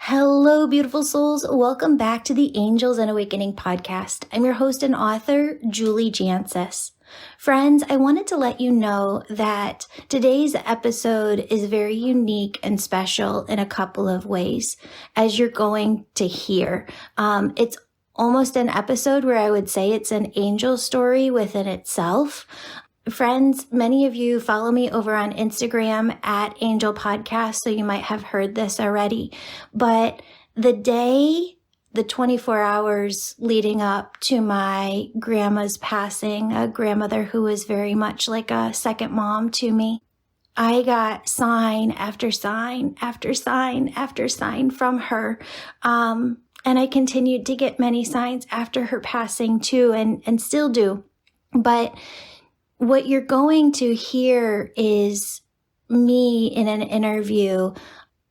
Hello, beautiful souls. Welcome back to the Angels and Awakening podcast. I'm your host and author, Julie Jancius. Friends, I wanted to let you know that today's episode is very unique and special in a couple of ways, as you're going to hear. It's almost an episode where I would say it's an angel story within itself. Friends, many of you follow me over on Instagram at Angel Podcast, so you might have heard this already. But the 24 hours leading up to my grandma's passing, a grandmother who was very much like a second mom to me, I got sign after sign after sign after sign from her. And I continued to get many signs after her passing too, and still do. But what you're going to hear is me in an interview.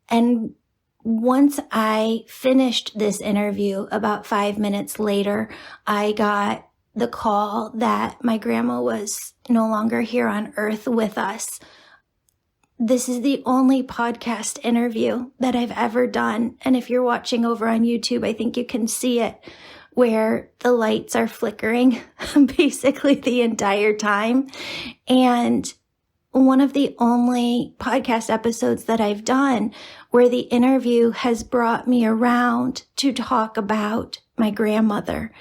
And once I finished this interview, about 5 minutes later, I got the call that my grandma was no longer here on earth with us. This is the only podcast interview that I've ever done. And if you're watching over on YouTube, I think you can see it, where the lights are flickering basically the entire time. And one of the only podcast episodes that I've done where the interview has brought me around to talk about my grandmother.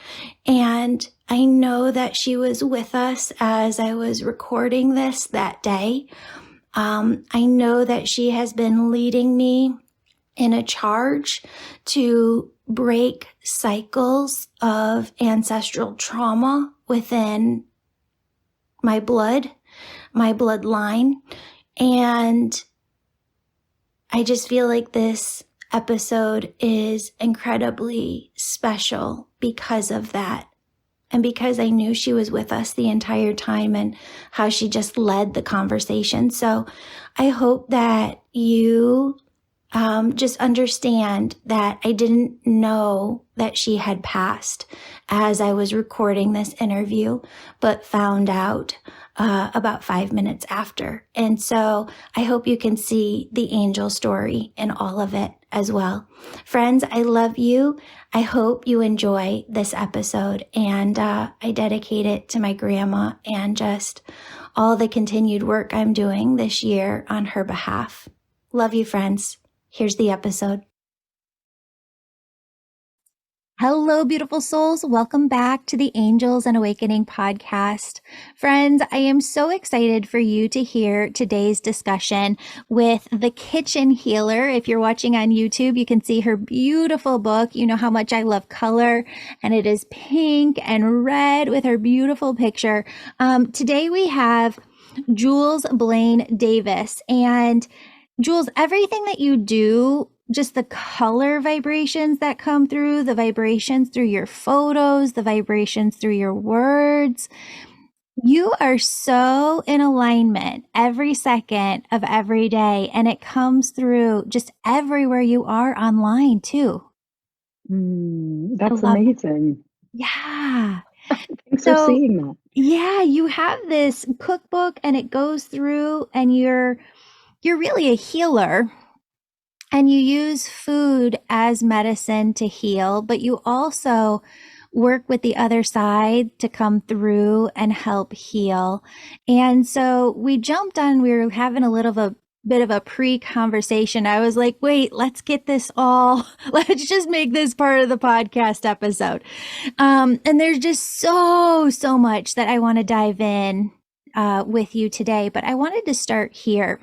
And I know that she was with us as I was recording this that day. I know that she has been leading me in a charge to break cycles of ancestral trauma within my blood, my bloodline. And I just feel like this episode is incredibly special because of that. And because I knew she was with us the entire time and how she just led the conversation. So I hope that you just understand that I didn't know that she had passed as I was recording this interview, but found out about 5 minutes after. And so I hope you can see the angel story in all of it as well. Friends, I love you. I hope you enjoy this episode, and I dedicate it to my grandma and just all the continued work I'm doing this year on her behalf. Love you, friends. Here's the episode. Hello, beautiful souls. Welcome back to the Angels and Awakening podcast. Friends, I am so excited for you to hear today's discussion with the kitchen healer. If you're watching on YouTube, you can see her beautiful book. You know how much I love color, and it is pink and red with her beautiful picture. Today we have Jules Blaine Davis, and Jules, everything that you do, just the color vibrations that come through, the vibrations through your photos, the vibrations through your words, you are so in alignment every second of every day. And it comes through just everywhere you are online too. That's amazing. Yeah. Thanks for seeing that. Yeah, you have this cookbook and it goes through, and you're really a healer, and you use food as medicine to heal, but you also work with the other side to come through and help heal. And so we jumped on, we were having a bit of a pre-conversation. I was like, wait, let's get this let's just make this part of the podcast episode. And there's just so much that I want to dive in with you today, but I wanted to start here.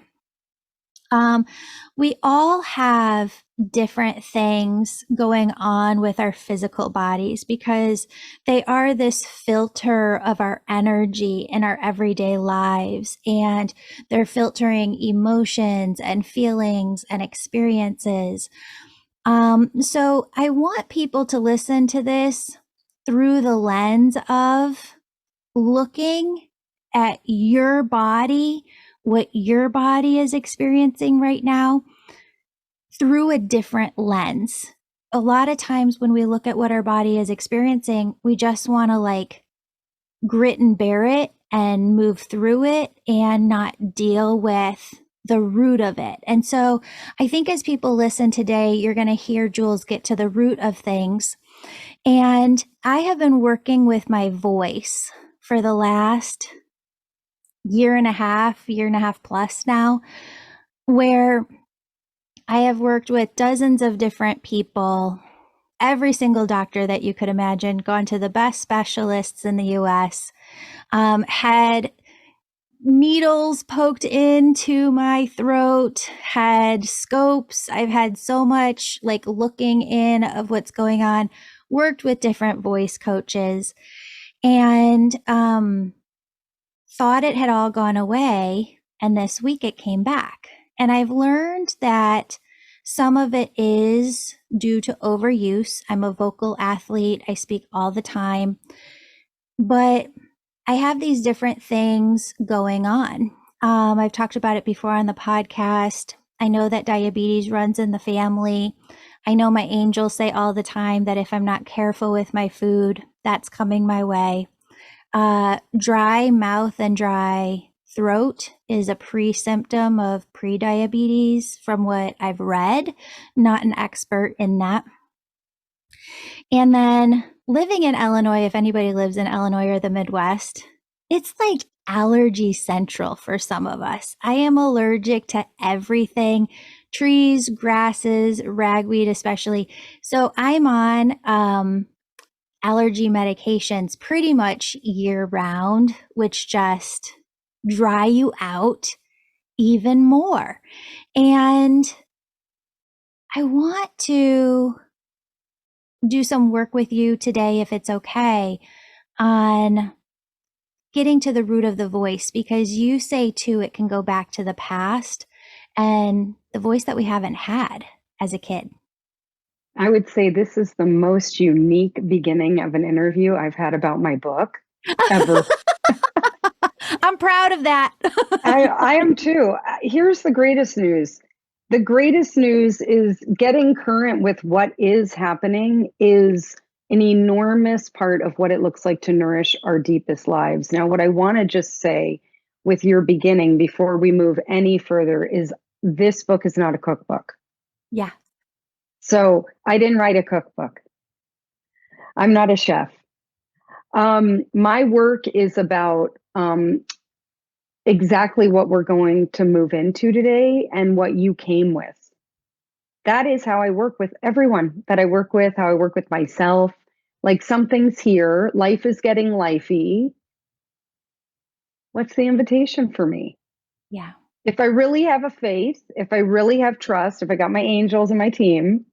We all have different things going on with our physical bodies because they are this filter of our energy in our everyday lives, and they're filtering emotions and feelings and experiences. So I want people to listen to this through the lens of looking at your body, what your body is experiencing right now, through a different lens. A lot of times when we look at what our body is experiencing, we just want to grit and bear it and move through it and not deal with the root of it. And so I think as people listen today, you're going to hear Jules get to the root of things. And I have been working with my voice for the last year and a half plus now, where I have worked with dozens of different people, every single doctor that you could imagine, gone to the best specialists in the US, had needles poked into my throat, had scopes. I've had so much like looking in of what's going on, worked with different voice coaches, and thought it had all gone away. And this week it came back. And I've learned that some of it is due to overuse. I'm a vocal athlete. I speak all the time. But I have these different things going on. I've talked about it before on the podcast. I know that diabetes runs in the family. I know my angels say all the time that if I'm not careful with my food, that's coming my way. Dry mouth and dry throat is a pre-symptom of pre-diabetes from what I've read, not an expert in that. And then living in Illinois, if anybody lives in Illinois or the Midwest, it's like allergy central for some of us. I am allergic to everything, trees, grasses, ragweed especially. So I'm on allergy medications pretty much year round, which just dry you out even more. And I want to do some work with you today, if it's okay, on getting to the root of the voice, because you say too, it can go back to the past and the voice that we haven't had as a kid. I would say this is the most unique beginning of an interview I've had about my book ever. I'm proud of that. I am too. Here's the greatest news. The greatest news is getting current with what is happening is an enormous part of what it looks like to nourish our deepest lives. Now, what I want to just say with your beginning before we move any further is this book is not a cookbook. Yeah. So I didn't write a cookbook. I'm not a chef. My work is about exactly what we're going to move into today and what you came with. That is how I work with everyone that I work with, how I work with myself. Like something's here, life is getting lifey. What's the invitation for me? Yeah. If I really have a faith, if I really have trust, if I got my angels and my team,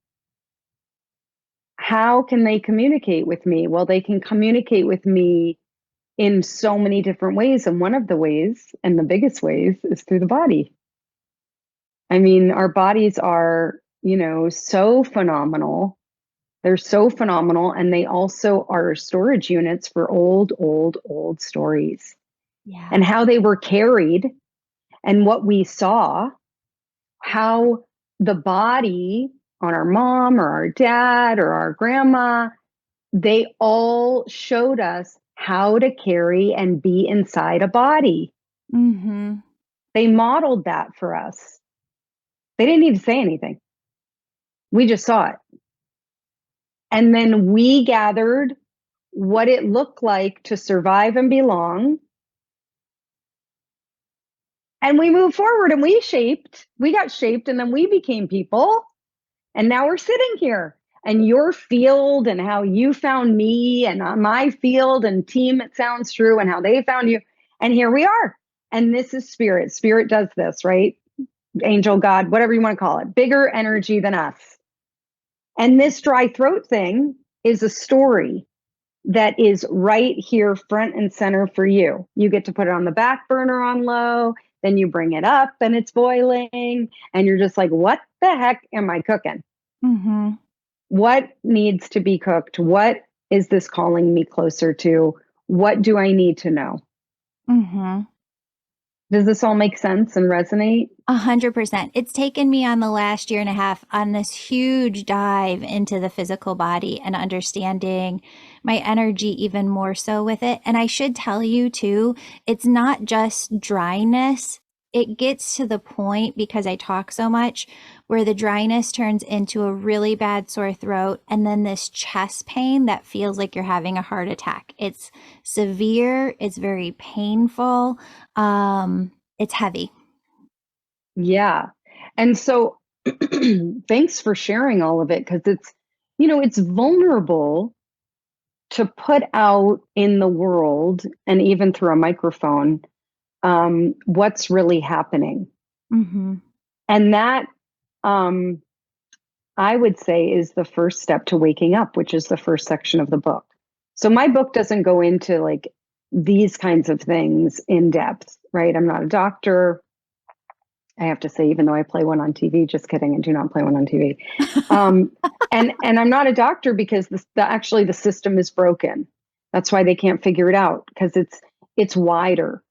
how can they communicate with me? Well, they can communicate with me in so many different ways. And one of the ways, and the biggest ways, is through the body. I mean, our bodies are, so phenomenal. They're so phenomenal. And they also are storage units for old, old, old stories. Yeah. And how they were carried and what we saw, how the body on our mom or our dad or our grandma, they all showed us how to carry and be inside a body. Mm-hmm. They modeled that for us. They didn't need to say anything. We just saw it. And then we gathered what it looked like to survive and belong. And we moved forward and we got shaped, and then we became people. And now we're sitting here. And your field and how you found me, and on my field and team, it sounds true, and how they found you. And here we are. And this is spirit. Spirit does this, right? Angel, God, whatever you want to call it, bigger energy than us. And this dry throat thing is a story that is right here, front and center for you. You get to put it on the back burner on low, then you bring it up and it's boiling, and you're just like, what the heck am I cooking? Mm-hmm. What needs to be cooked? What is this calling me closer to? What do I need to know? Mm-hmm. Does this all make sense and resonate? 100%. It's taken me on the last year and a half on this huge dive into the physical body and understanding my energy even more so with it. And I should tell you too, it's not just dryness. it gets to the point, because I talk so much, where the dryness turns into a really bad sore throat and then this chest pain that feels like you're having a heart attack. It's severe, it's very painful, it's heavy. Yeah. And so thanks for sharing all of it, because it's vulnerable to put out in the world and even through a microphone what's really happening. Mm-hmm. And that, I would say, is the first step to waking up, which is the first section of the book. So my book doesn't go into like these kinds of things in depth, right? I'm not a doctor. I have to say, even though I play one on TV, just kidding, I do not play one on TV. And I'm not a doctor because actually the system is broken. That's why they can't figure it out, because it's wider.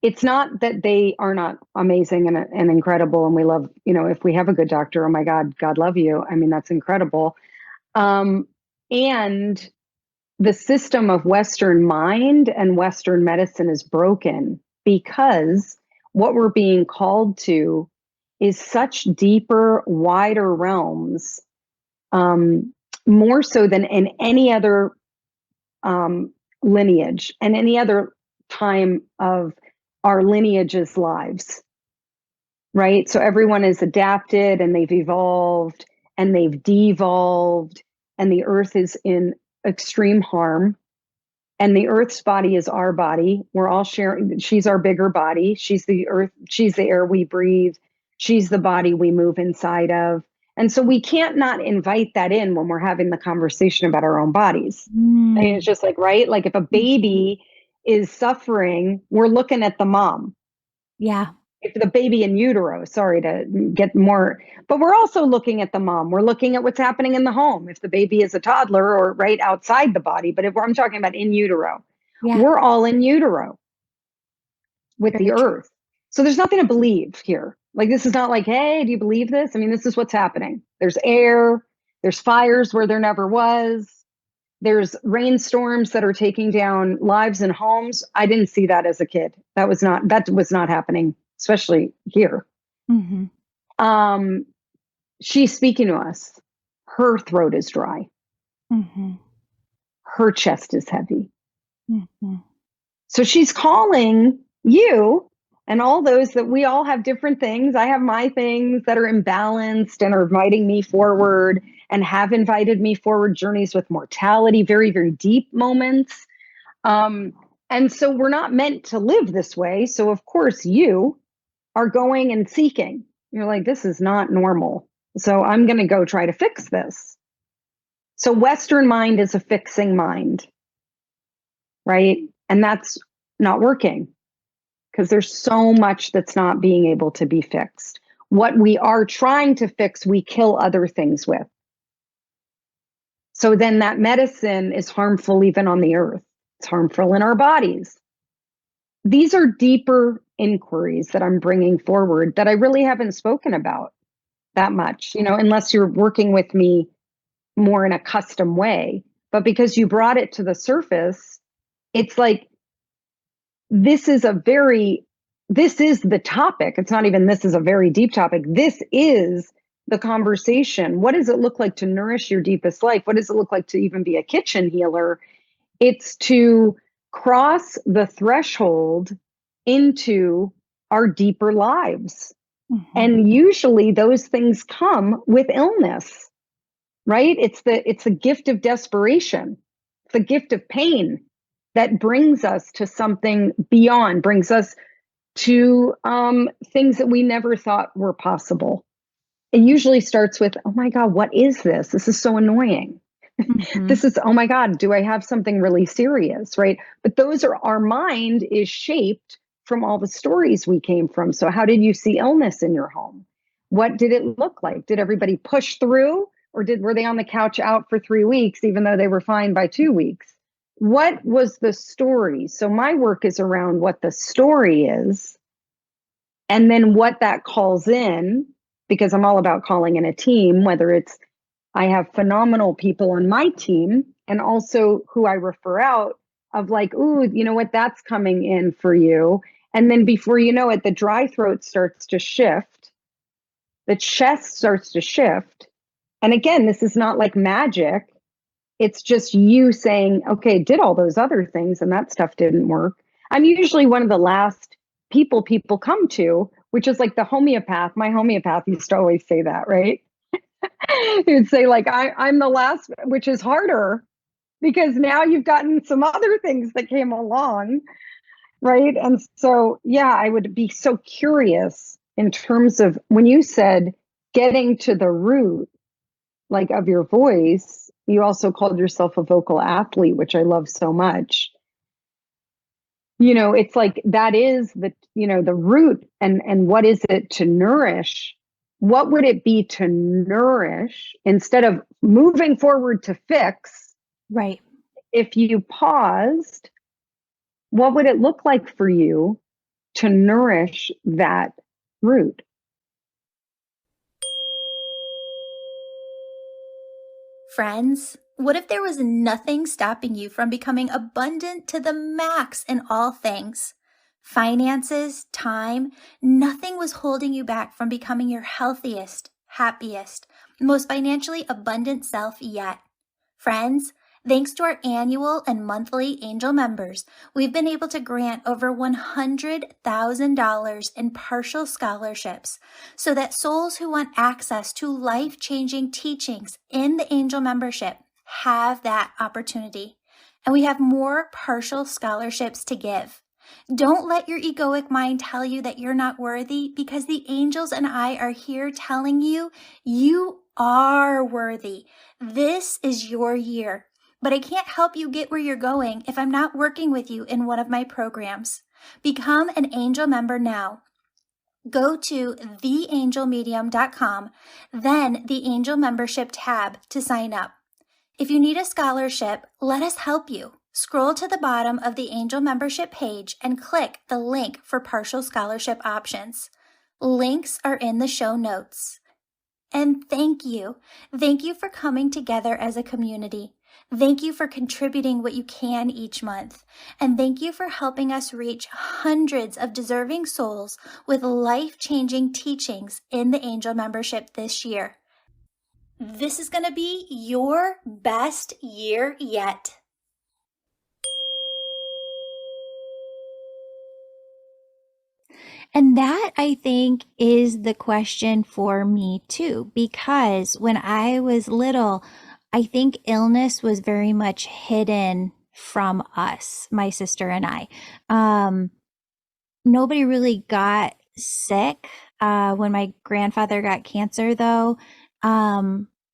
It's not that they are not amazing and incredible, and we love, if we have a good doctor, oh my God, God love you. I mean, that's incredible. And the system of Western mind and Western medicine is broken because what we're being called to is such deeper, wider realms, more so than in any other lineage and any other time of our lineage's lives, right? So everyone is adapted and they've evolved and they've devolved, and the earth is in extreme harm. And the earth's body is our body. We're all sharing. She's our bigger body. She's the earth. She's the air we breathe. She's the body we move inside of. And so we can't not invite that in when we're having the conversation about our own bodies. I mean, it's just like, right? Like if a baby is suffering, we're looking at the mom. Yeah. If the baby in utero, sorry to get more, but we're also looking at the mom. We're looking at what's happening in the home. If the baby is a toddler or right outside the body, but if I'm talking about in utero, Yeah. we're all in utero with Very the true. earth. So there's nothing to believe here. Like, this is not like, hey, do you believe this? I mean, this is what's happening. There's air, there's fires where there never was. There's rainstorms that are taking down lives and homes. I didn't see that as a kid. That was not happening, especially here. Mm-hmm. She's speaking to us. Her throat is dry. Mm-hmm. Her chest is heavy. Mm-hmm. So she's calling you and all those that we all have different things. I have my things that are imbalanced and are inviting me forward and have invited me forward, journeys with mortality, very, very deep moments. And so we're not meant to live this way. So of course you are going and seeking. You're like, this is not normal. So I'm going to go try to fix this. So Western mind is a fixing mind, right? And that's not working because there's so much that's not being able to be fixed. What we are trying to fix, we kill other things with. So then that medicine is harmful even on the earth. It's harmful in our bodies. These are deeper inquiries that I'm bringing forward that I really haven't spoken about that much, unless you're working with me more in a custom way. But because you brought it to the surface, it's like, this is the topic. It's not even, this is a very deep topic. This is the conversation. What does it look like to nourish your deepest life? What does it look like to even be a kitchen healer? It's to cross the threshold into our deeper lives. Mm-hmm. And usually those things come with illness, right? It's the gift of desperation. It's the gift of pain that brings us to something beyond, brings us to things that we never thought were possible. It usually starts with, oh my God, what is this? This is so annoying. Mm-hmm. This is, oh my God, do I have something really serious, right? But our mind is shaped from all the stories we came from. So how did you see illness in your home? What did it look like? Did everybody push through, or were they on the couch out for 3 weeks, even though they were fine by 2 weeks? What was the story? So my work is around what the story is, and then what that calls in, because I'm all about calling in a team, whether it's, I have phenomenal people on my team and also who I refer out of like, ooh, you know what, that's coming in for you. And then before you know it, the dry throat starts to shift. The chest starts to shift. And again, this is not like magic. It's just you saying, okay, did all those other things and that stuff didn't work. I'm usually one of the last people come to, which is like the homeopath. My homeopath used to always say that, right? He'd say like, I'm the last, which is harder because now you've gotten some other things that came along, right? And so, yeah, I would be so curious in terms of when you said getting to the root, like of your voice, you also called yourself a vocal athlete, which I love so much. You know, it's like that is the, you know, the root, and what is it to nourish? What would it be to nourish instead of moving forward to fix? Right. If you paused, what would it look like for you to nourish that root? Friends, what if there was nothing stopping you from becoming abundant to the max in all things? Finances, time, nothing was holding you back from becoming your healthiest, happiest, most financially abundant self yet. Friends, thanks to our annual and monthly Angel members, we've been able to grant over $100,000 in partial scholarships so that souls who want access to life-changing teachings in the Angel membership have that opportunity. And we have more partial scholarships to give. Don't let your egoic mind tell you that you're not worthy, because the angels and I are here telling you, you are worthy. This is your year. But I can't help you get where you're going if I'm not working with you in one of my programs. Become an angel member now. Go to theangelmedium.com, then the angel membership tab to sign up. If you need a scholarship, let us help you. Scroll to the bottom of the Angel membership page and click the link for partial scholarship options. Links are in the show notes. And thank you. Thank you for coming together as a community. Thank you for contributing what you can each month. And thank you for helping us reach hundreds of deserving souls with life-changing teachings in the Angel membership this year. This is going to be your best year yet. And that, I think, is the question for me too, because when I was little, I think illness was very much hidden from us, my sister and I. Nobody really got sick. When my grandfather got cancer, though,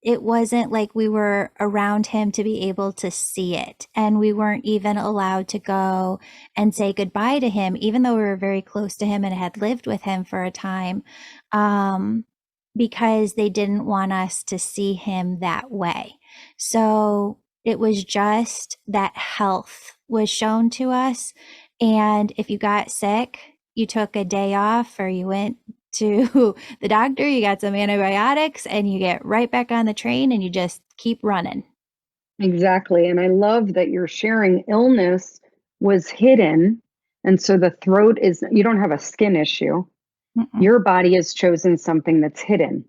it wasn't like we were around him to be able to see it. And we weren't even allowed to go and say goodbye to him, even though we were very close to him and had lived with him for a time, because they didn't want us to see him that way. So it was just that health was shown to us. And if you got sick, you took a day off or you went to the doctor, you got some antibiotics, and you get right back on the train and you just keep running. Exactly. And I love that you're sharing illness was hidden. And so the throat is, you don't have a skin issue. Your body has chosen something that's hidden.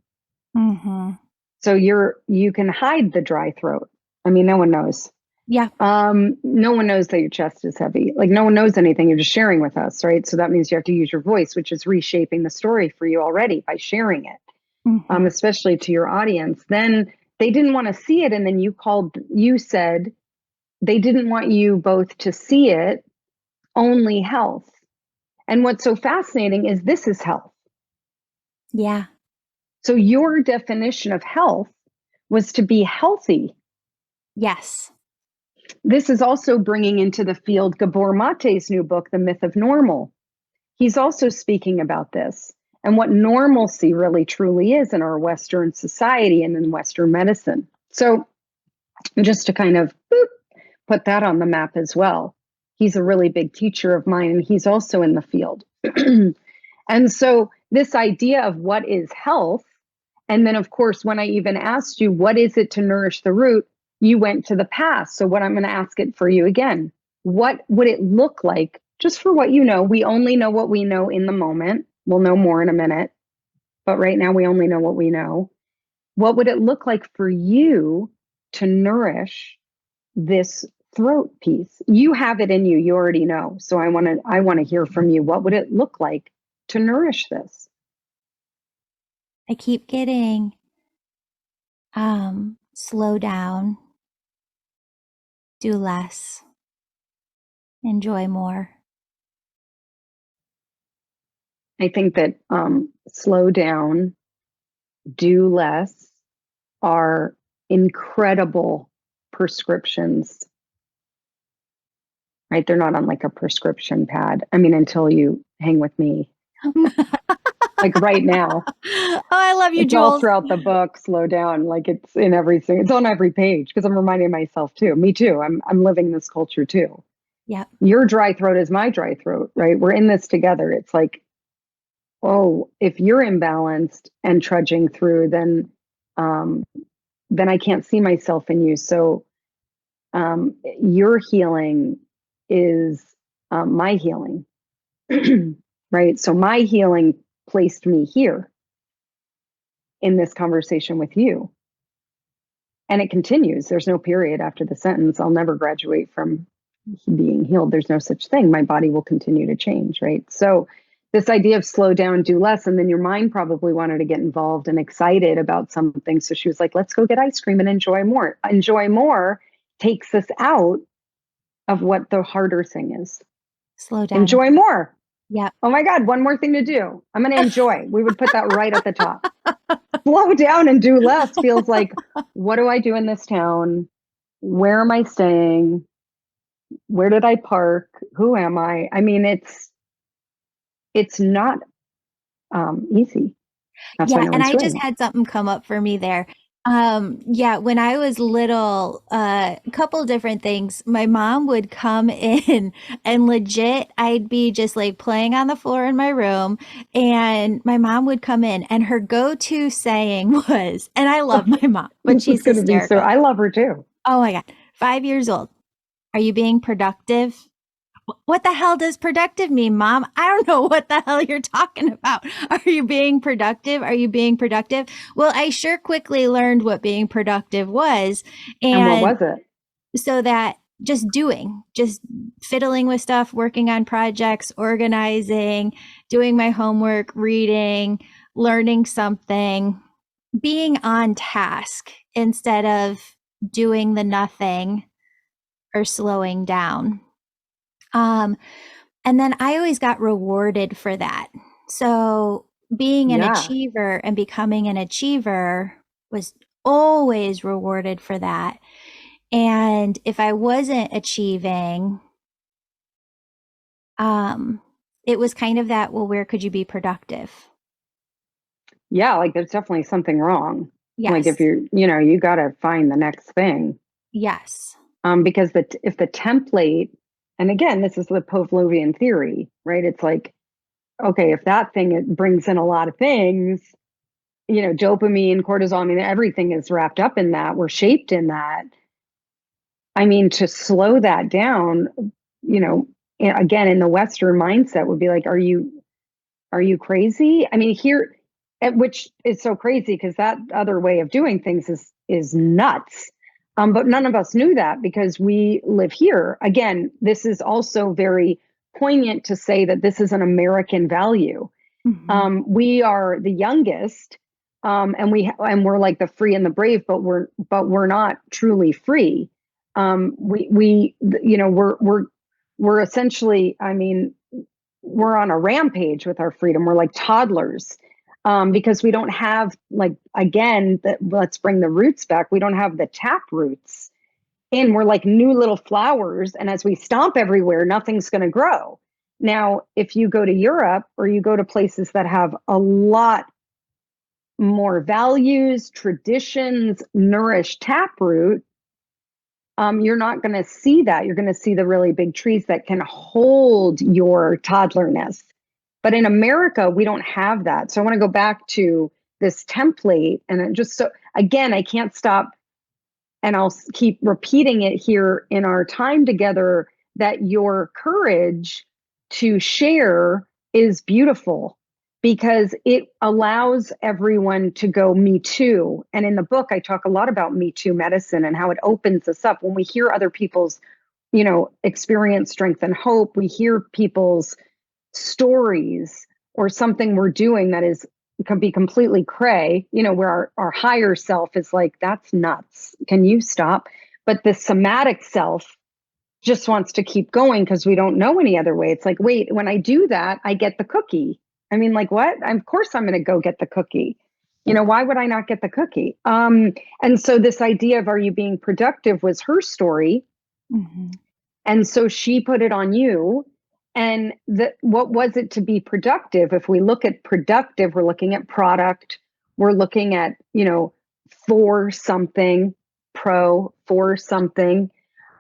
So you can hide the dry throat. I mean, no one knows. Yeah. No one knows that your chest is heavy. Like no one knows anything. You're just sharing with us, right? So that means you have to use your voice, which is reshaping the story for you already by sharing it, especially to your audience. Then they didn't want to see it. And then you said they didn't want you both to see it, only health. And what's so fascinating is this is health. Yeah. So your definition of health was to be healthy. Yes. This is also bringing into the field Gabor Mate's new book, The Myth of Normal. He's also speaking about this and what normalcy really truly is in our Western society and in Western medicine. So just to kind of put that on the map as well. He's a really big teacher of mine, and he's also in the field. And so this idea of what is health, and then of course, when I even asked you, what is it to nourish the root? You went to the past. So what I'm going to ask it for you again, what would it look like just for what you know. We only know what we know in the moment. We'll know more in a minute. But right now, we only know what we know. What would it look like for you to nourish this throat piece? You have it in you. You already know. So I want to hear from you. What would it look like to nourish this? I keep getting slow down, do less, enjoy more. I think that slow down, do less are incredible prescriptions, right? They're not on like a prescription pad. I mean, until you hang with me, like right now. Oh, I love you, It's all Jules. throughout the book. Slow down, like it's in everything. It's on every page because I'm reminding myself too. Me too. I'm living this culture too. Yep. Your dry throat is my dry throat, right? We're in this together. It's like, oh, if you're imbalanced and trudging through, then I can't see myself in you. So your healing is my healing, right? So my healing placed me here in this conversation with you. And it continues. There's no period after the sentence. I'll never graduate from being healed. There's no such thing. My body will continue to change, right? So this idea of slow down, do less, and then your mind probably wanted to get involved and excited about something. So she was like, let's go get ice cream and enjoy more. Enjoy more takes us out of what the harder thing is. Slow down. Enjoy more. Yep. Oh my God, one more thing to do. I'm going to enjoy. We would put that right at the top. Slow down and do less feels like, what do I do in this town? Where am I staying? Where did I park? Who am I? I mean, it's not easy. That's why Yeah, no and one's I doing just it. had something come up for me there. Yeah, when I was little, a couple different things. My mom would come in and legit, I'd be just like playing on the floor in my room, and my mom would come in, and her go-to saying was, and I love my mom, but This is she's going to be so. hysterical. I love her too. Oh my God, 5 years old. Are you being productive? What the hell does productive mean, Mom? I don't know what the hell you're talking about. Are you being productive? Are you being productive? Well, I sure quickly learned what being productive was. And what And was it? so that just fiddling with stuff, working on projects, organizing, doing my homework, reading, learning something, being on task instead of doing the nothing or slowing down. And then I always got rewarded for that. So being an Yeah. achiever and becoming an achiever was always rewarded for that. And if I wasn't achieving, it was kind of that, well, where could you be productive? Yeah. Like there's definitely something wrong. Like if Yes. you got to find the next thing. Yes. Because if the template, and again, this is the Pavlovian theory, right? It's like, okay, if that thing it brings in a lot of things, dopamine, cortisol, I mean, everything is wrapped up in that. We're shaped in that. I mean, to slow that down, again, in the Western mindset would be like, are you crazy? I mean, here, which is so crazy because that other way of doing things is nuts. But none of us knew that because we live here. Again, this is also very poignant to say that this is an American value. Mm-hmm. We are the youngest, and we're like the free and the brave, but we're not truly free. We're essentially, I mean, we're on a rampage with our freedom. We're like toddlers, because we don't have, like, again, let's bring the roots back. We don't have the tap roots, and we're like new little flowers. And as we stomp everywhere, nothing's going to grow. Now, if you go to Europe or you go to places that have a lot more values, traditions, nourished taproot, you're not going to see that. You're going to see the really big trees that can hold your toddlerness. But in America, we don't have that. So I want to go back to this template. And just so, again, I can't stop, and I'll keep repeating it here in our time together, that your courage to share is beautiful because it allows everyone to go me too. And in the book, I talk a lot about me too medicine and how it opens us up when we hear other people's, experience, strength, and hope. We hear people's stories or something we're doing that can be completely cray, where our higher self is like, that's nuts. Can you stop? But the somatic self just wants to keep going because we don't know any other way. It's like, wait, when I do that, I get the cookie. I mean, like, what? Of course I'm going to go get the cookie. Why would I not get the cookie? And so this idea of, are you being productive, was her story. Mm-hmm. And so she put it on you. And what was it to be productive? If we look at productive, we're looking at product, we're looking at, for something, for something.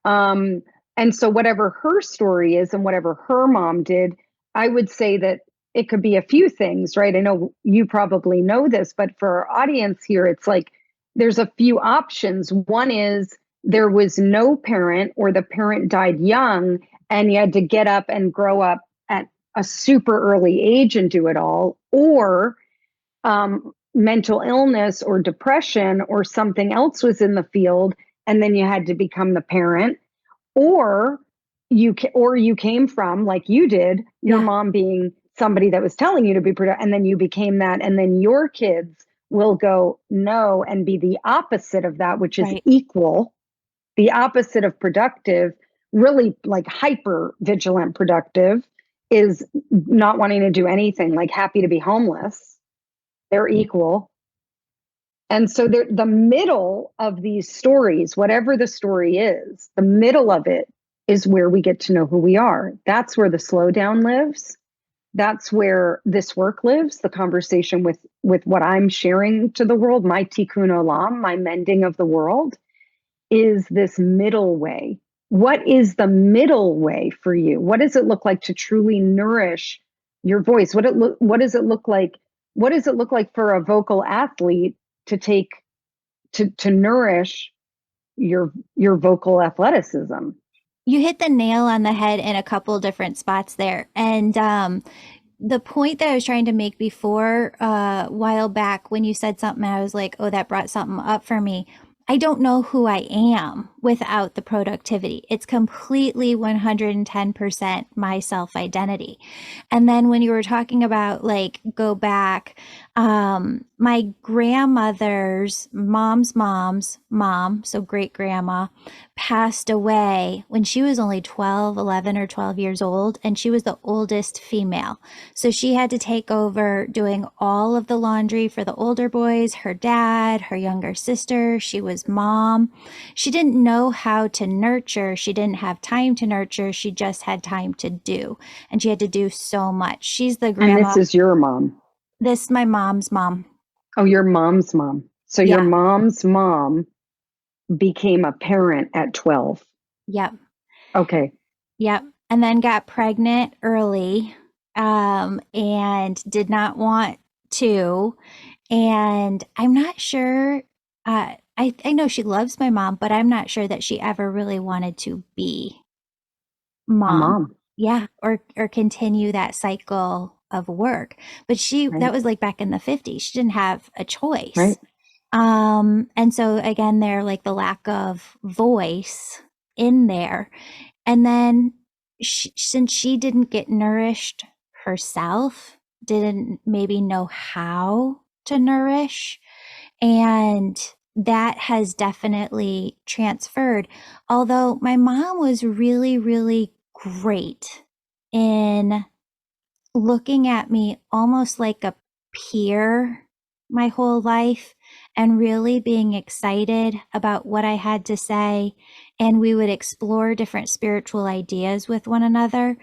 And so whatever her story is and whatever her mom did, I would say that it could be a few things, right? I know you probably know this, but for our audience here, it's like there's a few options. One is there was no parent, or the parent died young and you had to get up and grow up at a super early age and do it all, or mental illness or depression or something else was in the field and then you had to become the parent, or you came from, like you did, your mom being somebody that was telling you to be productive, and then you became that, and then your kids will go no and be the opposite of that, which is equal, the opposite of productive, really like hyper vigilant productive is not wanting to do anything, like happy to be homeless. They're equal. And so the middle of these stories, whatever the story is, the middle of it is where we get to know who we are. That's where the slowdown lives. That's where this work lives, the conversation with what I'm sharing to the world, my tikkun olam, my mending of the world, is this middle way. What is the middle way for you? What does it look like to truly nourish your voice? What does it look like? What does it look like for a vocal athlete to nourish your vocal athleticism? You hit the nail on the head in a couple different spots there. And the point that I was trying to make before, a while back, when you said something, I was like, oh, that brought something up for me. I don't know who I am without the productivity. It's completely 110% my self identity. And then when you were talking about like go back, my grandmother's mom's mom, so great grandma, passed away when she was only 12, 11 or 12 years old. And she was the oldest female. So she had to take over doing all of the laundry for the older boys, her dad, her younger sister. She was mom. She didn't know how to nurture. She didn't have time to nurture. She just had time to do. And she had to do so much. She's the grandma. And this is your mom. This is my mom's mom. Oh, your mom's mom. So your mom's mom became a parent at 12. Yep. Okay. Yep. And then got pregnant early, and did not want to. And I'm not sure, I know she loves my mom, but I'm not sure that she ever really wanted to be mom. A mom. Yeah. Or continue that cycle of work. But that was like back in the 50s. She didn't have a choice. Right. And so again, they're like the lack of voice in there. And then since she didn't get nourished herself, didn't maybe know how to nourish, and that has definitely transferred. Although my mom was really, really great in looking at me almost like a peer my whole life and really being excited about what I had to say. And we would explore different spiritual ideas with one another.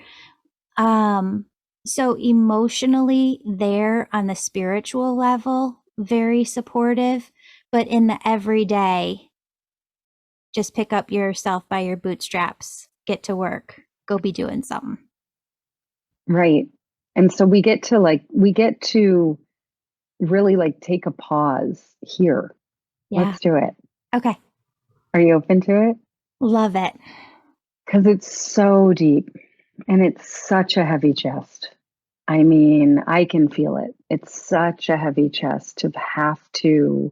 So emotionally there on the spiritual level, very supportive, but in the everyday, just pick up yourself by your bootstraps, get to work, go be doing something. Right. And so we get to really like take a pause here. Yeah. Let's do it. Okay. Are you open to it? Love it. Because it's so deep. And it's such a heavy chest. I mean, I can feel it. It's such a heavy chest to have to,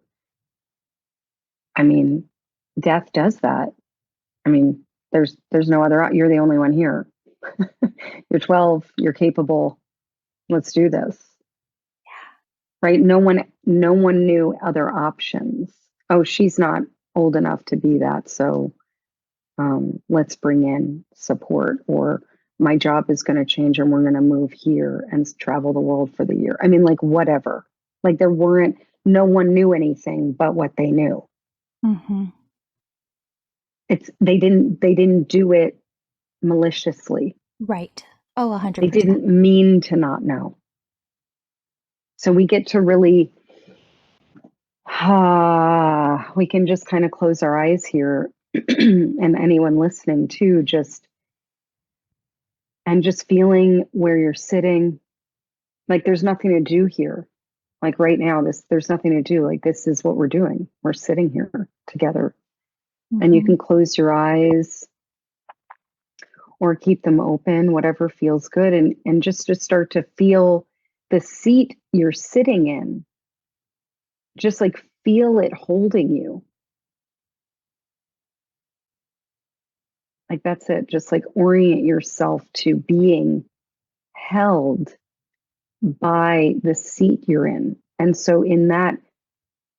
I mean, death does that. I mean, there's no other, you're the only one here. You're 12, you're capable. Let's do this. Right? No one knew other options. Oh, she's not old enough to be that, so let's bring in support, or my job is going to change and we're going to move here and travel the world for the year. I mean, like, whatever. Like, no one knew anything but what they knew. Mm-hmm. They didn't do it maliciously. Right. Oh, They 100%. didn't mean to not know. So we get to really, we can just kind of close our eyes here, and anyone listening too, just feeling where you're sitting. Like, there's nothing to do here. Like, right now, there's nothing to do. Like, this is what we're doing. We're sitting here together. Mm-hmm. And you can close your eyes or keep them open, whatever feels good, and just to start to feel the seat you're sitting in. Just like feel it holding you. Like, that's it. Just like orient yourself to being held by the seat you're in. And so, in that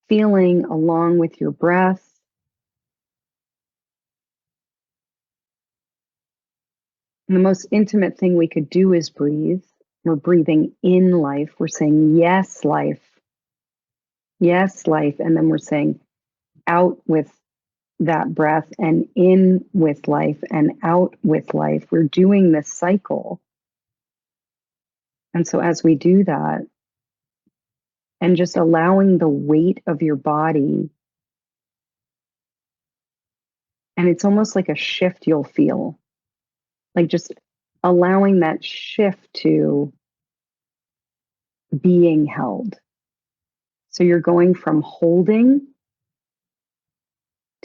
feeling, along with your breath, the most intimate thing we could do is breathe. We're breathing in life. We're saying, yes, life. Yes, life. And then we're saying out with that breath, and in with life, and out with life. We're doing this cycle. And so, as we do that, and just allowing the weight of your body, and it's almost like a shift you'll feel, like just allowing that shift to being held. So you're going from holding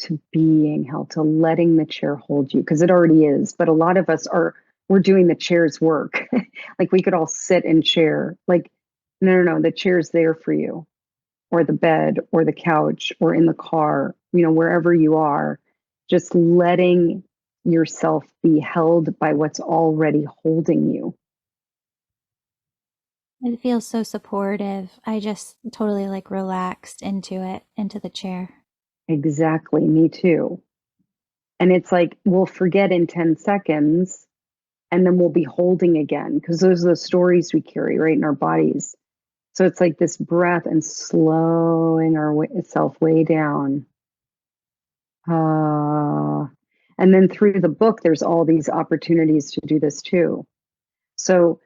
to being held, to letting the chair hold you, because it already is. But a lot of us we're doing the chair's work. Like, we could all sit in chair. Like, no, the chair's there for you, or the bed, or the couch, or in the car, wherever you are, just letting yourself be held by what's already holding you. It feels so supportive. I just totally like relaxed into it, into the chair. Exactly, me too. And it's like, we'll forget in 10 seconds, and then we'll be holding again, because those are the stories we carry right in our bodies. So it's like this breath and slowing itself way down. And then through the book, there's all these opportunities to do this too. So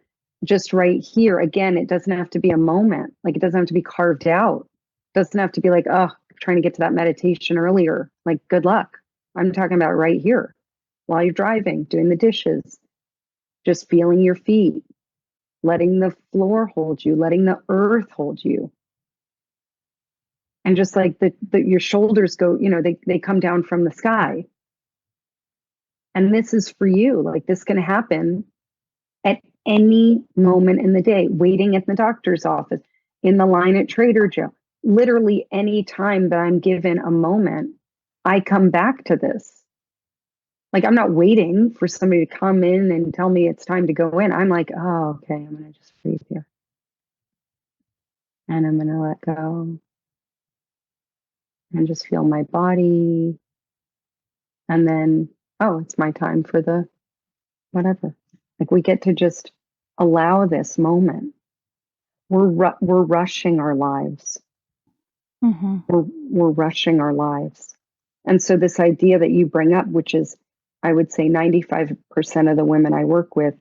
just right here, again, it doesn't have to be a moment. Like, it doesn't have to be carved out. It doesn't have to be like, oh, trying to get to that meditation earlier. Like, good luck. I'm talking about right here, while you're driving, doing the dishes, just feeling your feet, letting the floor hold you, letting the earth hold you. And just like your shoulders go, they come down from the sky. And this is for you. Like, this can happen at any moment in the day, waiting at the doctor's office, in the line at Trader Joe. Literally any time that I'm given a moment, I come back to this. Like, I'm not waiting for somebody to come in and tell me it's time to go in. I'm like, oh, okay, I'm going to just breathe here. And I'm going to let go and just feel my body. And then, oh, it's my time for the whatever. Like, we get to just allow this moment. We're rushing our lives. Mm-hmm. We're rushing our lives. And so this idea that you bring up, which is, I would say 95% of the women I work with,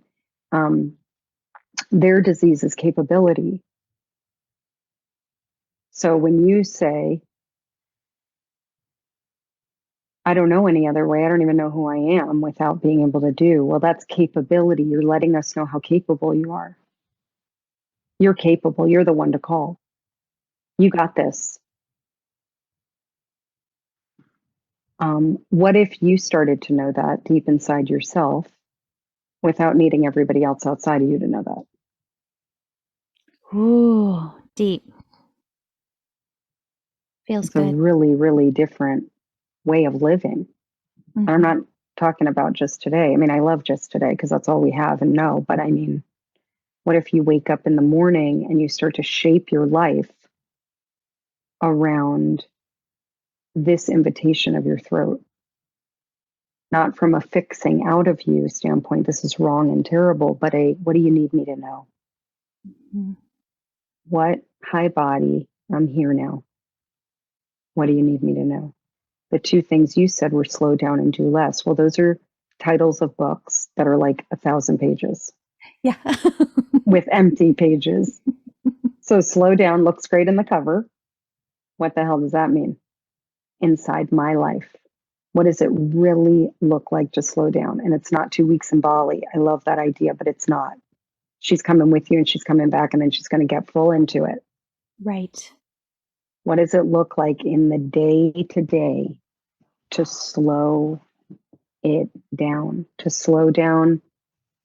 their disease is capability. So when you say, I don't know any other way, I don't even know who I am without being able to do, well, that's capability. You're letting us know how capable you are. You're capable. You're the one to call. You got this. What if you started to know that deep inside yourself, without needing everybody else outside of you to know that. Ooh, deep. Feels It's a good. really, really different way of living. And I'm Mhm. not talking about just today. I mean, I love just today because that's all we have and know. But I mean, what if you wake up in the morning and you start to shape your life around this invitation of your throat? Not from a fixing out of you standpoint, this is wrong and terrible, but a what do you need me to know? Mhm. What, hi body, I'm here now. What do you need me to know? The two things you said were slow down and do less. Well, those are titles of books that are like 1,000 pages Yeah. with empty pages. So slow down looks great in the cover. What the hell does that mean? Inside my life, what does it really look like to slow down? And it's not 2 weeks in Bali. I love that idea, but it's not. She's coming with you and she's coming back and then she's going to get full into it. Right. What does it look like in the day to day to slow it down, to slow down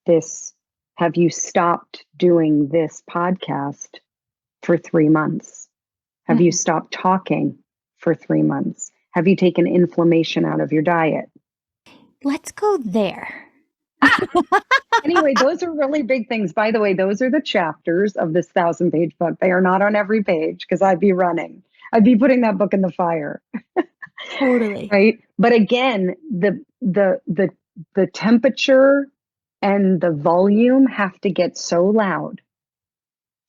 this? Have you stopped doing this podcast for 3 months? Have you Mhm. stopped talking for 3 months? Have you taken inflammation out of your diet? Let's go there. Anyway, those are really big things. By the way, those are the chapters of this 1,000 page book. They are not on every page because I'd be running. I'd be putting that book in the fire. Totally. Right. But again, the temperature and the volume have to get so loud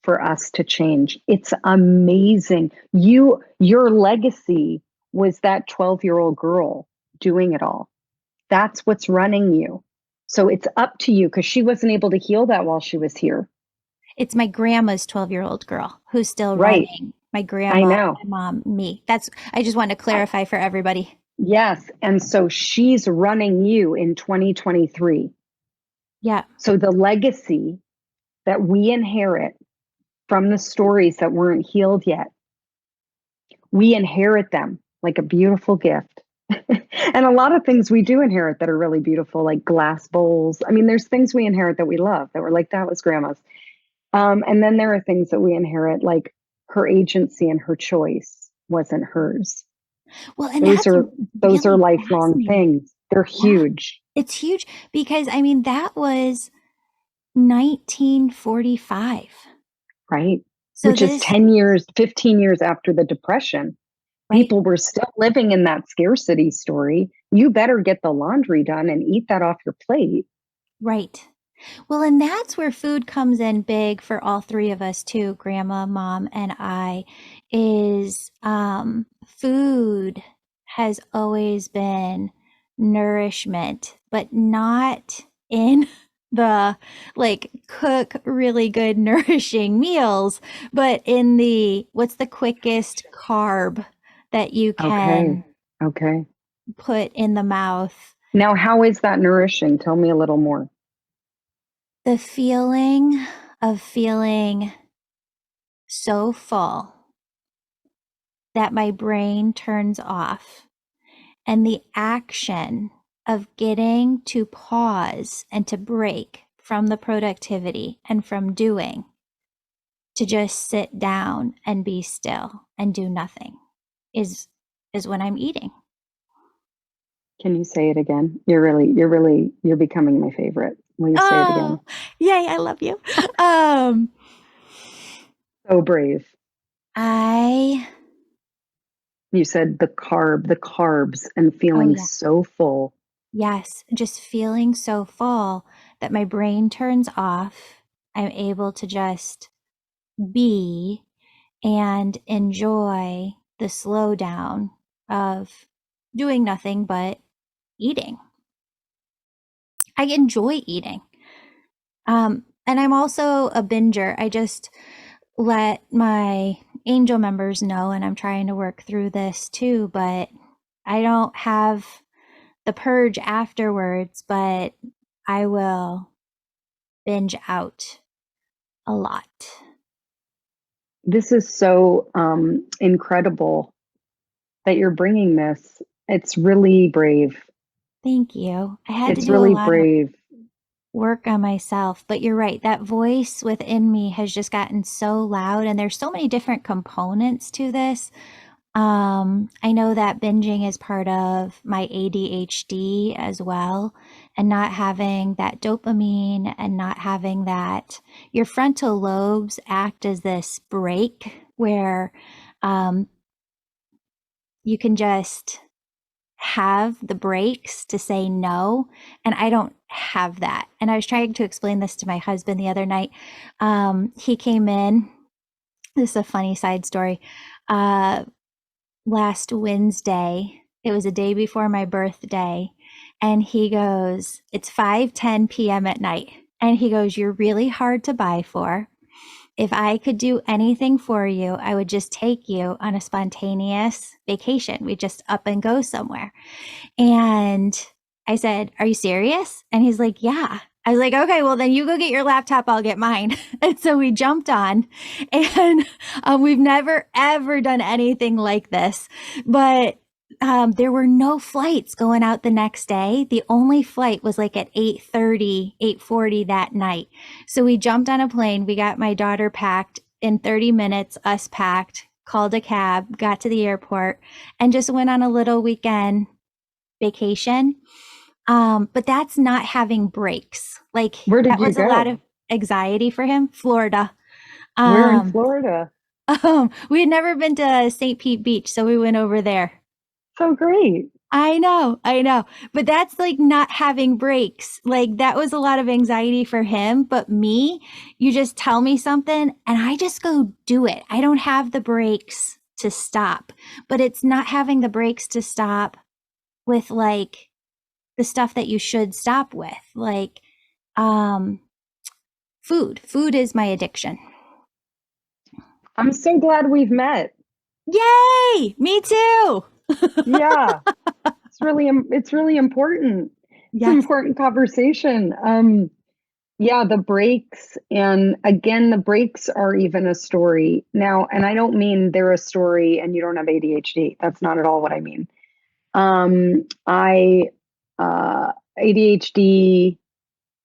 for us to change. It's amazing. Your legacy was that 12-year-old girl doing it all. That's what's running you. So it's up to you because she wasn't able to heal that while she was here. It's my grandma's 12-year-old girl who's still Right. running. My I grandma, know. my mom, me. I just want to clarify for everybody. Yes. And so she's running you in 2023. Yeah. So the legacy that we inherit from the stories that weren't healed yet, we inherit them like a beautiful gift. And a lot of things we do inherit that are really beautiful, like glass bowls. I mean, there's things we inherit that we love that we're like, that was grandma's. And then there are things that we inherit, like her agency and her choice wasn't hers. Well, and Those that's are those are really lifelong fascinating. things. They're Yeah. huge, It's huge because I mean that was 1945. right? So Which is this, 10 years, 15 years after the Depression. right? People were still living in that scarcity story. You better get the laundry done and eat that off your plate. Right. Well, and that's where food comes in big for all three of us too, grandma, mom, and I, is food has always been nourishment, but not in the like cook really good nourishing meals, but in the what's the quickest carb that you Okay. can Okay. put in the mouth. Now, how is that nourishing? Tell me a little more. The feeling of feeling so full that my brain turns off, and the action of getting to pause and to break from the productivity and from doing to just sit down and be still and do nothing is when I'm eating. Can you say it again? You're becoming my favorite. Will you say it Oh, again? yay, I love you. Um, So brave. I, You said the carbs, and oh feeling yeah, so full. yes, just feeling so full that my brain turns off. I'm able to just be and enjoy the slowdown of doing nothing but eating. I enjoy eating. And I'm also a binger. I just let my angel members know, and I'm trying to work through this too, but I don't have the purge afterwards, but I will binge out a lot. This is so incredible that you're bringing this. It's really brave. Thank you. I had to It's do a really lot of, brave. work on myself. But you're right. That voice within me has just gotten so loud, and there's so many different components to this. I know that binging is part of my ADHD as well, and not having that dopamine and not having that, your frontal lobes act as this brake where um, you can just have the brakes to say no. And I don't have that. And I was trying to explain this to my husband the other night. He came in, this is a funny side story. Last Wednesday, it was a day before my birthday, and he goes, it's 5:10 p.m. at night. And he goes, you're really hard to buy for. If I could do anything for you, I would just take you on a spontaneous vacation. We just up and go somewhere. And I said, are you serious? And he's like, yeah. I was like, okay, well, then you go get your laptop, I'll get mine. And so we jumped on, and we've never, ever done anything like this. But there were no flights going out the next day. The only flight was like at 8:30, 8:40 that night. So we jumped on a plane. We got my daughter packed in 30 minutes, us packed, called a cab, got to the airport, and just went on a little weekend vacation. But that's not having breaks. Like, Where did that you was a lot go? of anxiety for him. Florida. Where in Um, Florida? we had never been to St. Pete Beach, so we went over there. So great. I know. But that's like not having breaks. Like, that was a lot of anxiety for him. But me, you just tell me something and I just go do it. I don't have the breaks to stop. But it's not having the breaks to stop with like the stuff that you should stop with. Like food. Food is my addiction. I'm so glad we've met. Yay! Me too. Yeah. It's really important. It's an Yes. important conversation. Yeah, the breaks, and again, the breaks are even a story now. And I don't mean they're a story and you don't have ADHD. That's not at all what I mean. I ADHD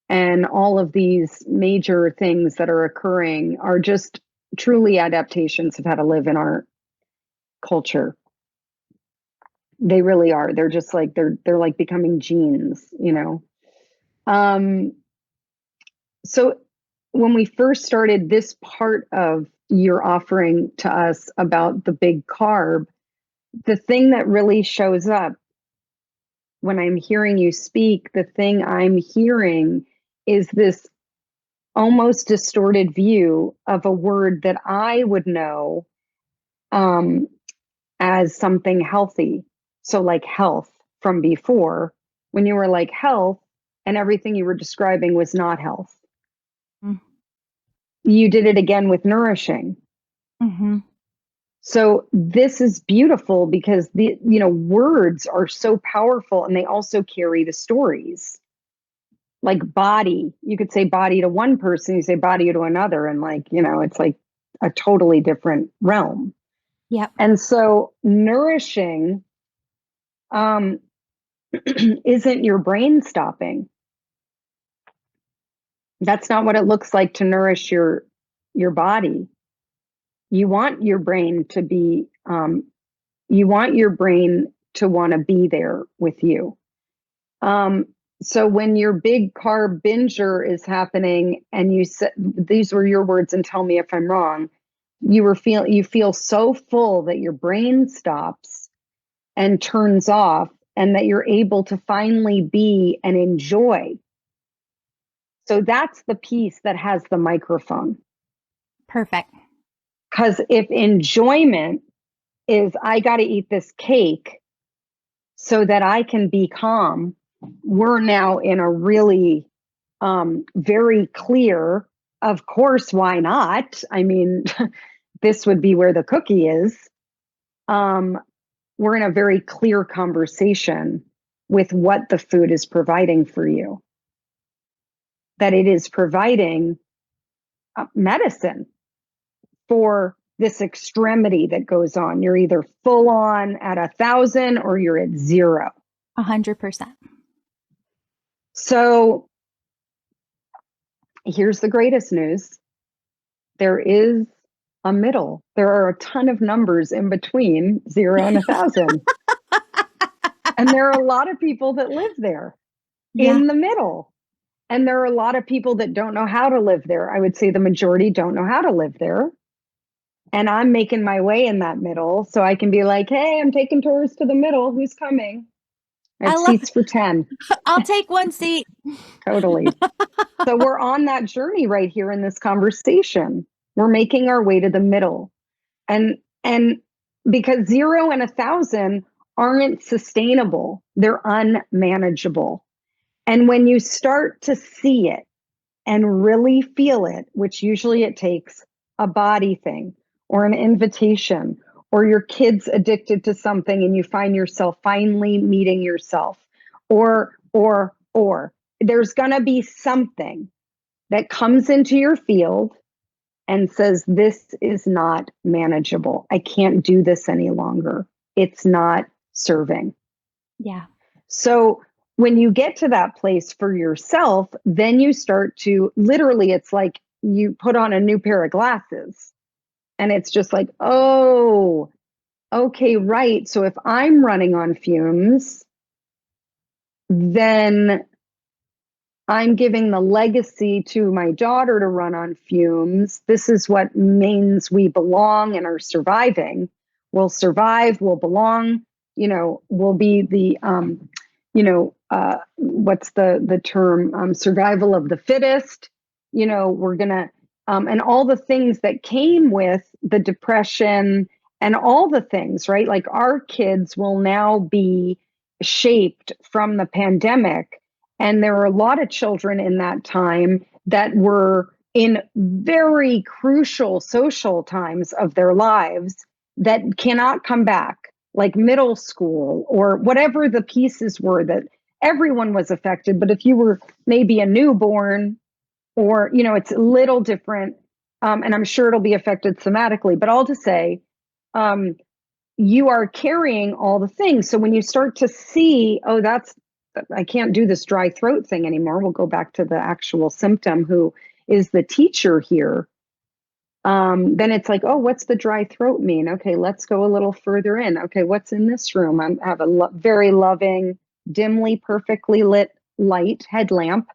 and all of these major things that are occurring are just truly adaptations of how to live in our culture. They really are. They're just like they're like becoming genes, you know. Um, so when we first started this part of your offering to us about the big carb, the thing that really shows up when I'm hearing you speak, the thing I'm hearing is this almost distorted view of a word that I would know um, as something healthy. So, like health from before, when you were like health and everything you were describing was not health. You did it again with nourishing. Mm-hmm. So this is beautiful because the words are so powerful and they also carry the stories. Like body, you could say body to one person, you say body to another, and it's like a totally different realm. Yep. And so nourishing isn't your brain stopping. That's not what it looks like to nourish your body. You want your brain to be you want your brain to want to be there with you. So when your big carb binger is happening, and you said, these were your words, and tell me if I'm wrong, you feel so full that your brain stops and turns off, and that you're able to finally be and enjoy. So that's the piece that has the microphone. Perfect. Because if enjoyment is, I got to eat this cake so that I can be calm, we're now in a really very clear, of course, why not? I mean, this would be where the cookie is. We're in a very clear conversation with what the food is providing for you. That it is providing medicine for this extremity that goes on. You're either full on at 1,000 or you're at 0. 100%. So Here's the greatest news. There is a middle. There are a ton of numbers in between 0 and 1,000. And there are a lot of people that live there in the middle. And there are a lot of people that don't know how to live there. I would say the majority don't know how to live there. And I'm making my way in that middle so I can be like, hey, I'm taking tourists to the middle. Who's coming? I have seats for 10. I'll take one seat. Totally. So we're on that journey right here in this conversation. We're making our way to the middle. And because 0 and 1,000 aren't sustainable, they're unmanageable. And when you start to see it and really feel it, which usually it takes a body thing or an invitation, or your kid's addicted to something and you find yourself finally meeting yourself, or there's going to be something that comes into your field and says, this is not manageable. I can't do this any longer. It's not serving. Yeah. So when you get to that place for yourself, then you start to literally, it's like you put on a new pair of glasses and it's just like, oh, okay, right. So if I'm running on fumes, then I'm giving the legacy to my daughter to run on fumes. This is what means we belong and are surviving. We'll survive, we'll belong, we'll be the, what's the term? Survival of the fittest. We're going to, and all the things that came with the depression and all the things, right? Like our kids will now be shaped from the pandemic. And there were a lot of children in that time that were in very crucial social times of their lives that cannot come back, like middle school or whatever the pieces were that everyone was affected. But if you were maybe a newborn or, it's a little different, and I'm sure it'll be affected somatically, but all to say, you are carrying all the things. So when you start to see, oh, I can't do this dry throat thing anymore. We'll go back to the actual symptom who is the teacher here. Then it's like, oh, what's the dry throat mean? Okay, let's go a little further in. Okay, what's in this room? I have a very loving, dimly, perfectly lit light headlamp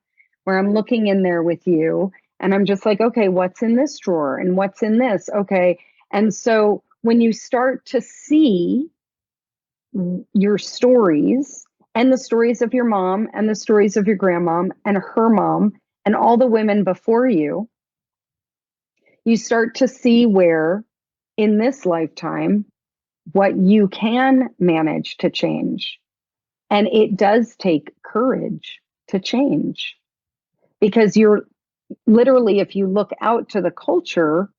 where I'm looking in there with you. And I'm just like, okay, what's in this drawer? And what's in this? Okay. And so when you start to see your stories and the stories of your mom and the stories of your grandmom and her mom and all the women before you, you start to see where in this lifetime, what you can manage to change. And it does take courage to change because you're literally, if you look out to the culture,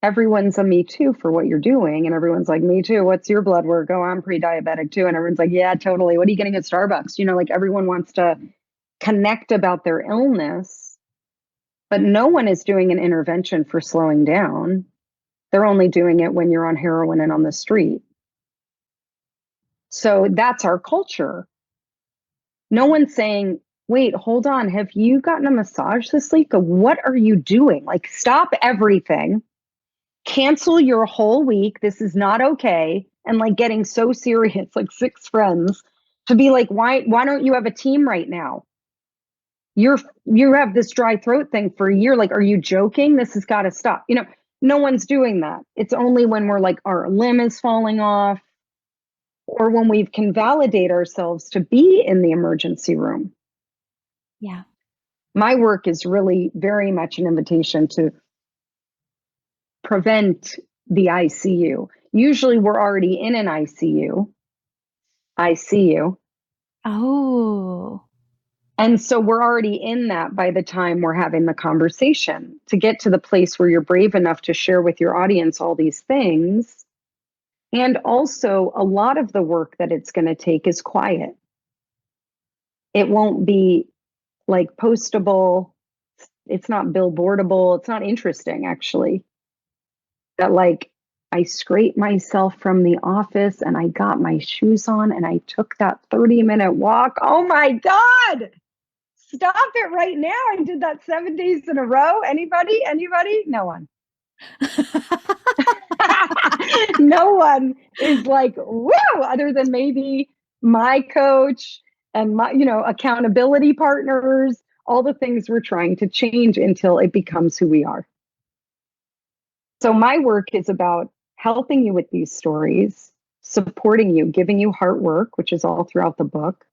everyone's a me too for what you're doing. And everyone's like, me too. What's your blood work? Oh, I'm pre-diabetic too. And everyone's like, yeah, totally. What are you getting at Starbucks? Like everyone wants to connect about their illness, but no one is doing an intervention for slowing down. They're only doing it when you're on heroin and on the street. So that's our culture. No one's saying, wait, hold on. Have you gotten a massage this week? What are you doing? Like, stop everything. Cancel your whole week. This is not okay. And like getting so serious, like 6 friends to be like, why don't you have a team right now? You have this dry throat thing for a year. Like, are you joking? This has got to stop. No one's doing that. It's only when we're like, our limb is falling off or when we can validate ourselves to be in the emergency room. Yeah. My work is really very much an invitation to prevent the ICU. Usually we're already in an ICU. Oh. And so we're already in that by the time we're having the conversation. To get to the place where you're brave enough to share with your audience all these things. And also a lot of the work that it's going to take is quiet. It won't be like postable. It's not billboardable. It's not interesting, actually. That like I scraped myself from the office and I got my shoes on and I took that 30-minute walk. Oh my God. Stop it right now. I did that 7 days in a row. Anybody? No one. No one is like, woo, other than maybe my coach and my, accountability partners, all the things we're trying to change until it becomes who we are. So my work is about helping you with these stories, supporting you, giving you heart work, which is all throughout the book,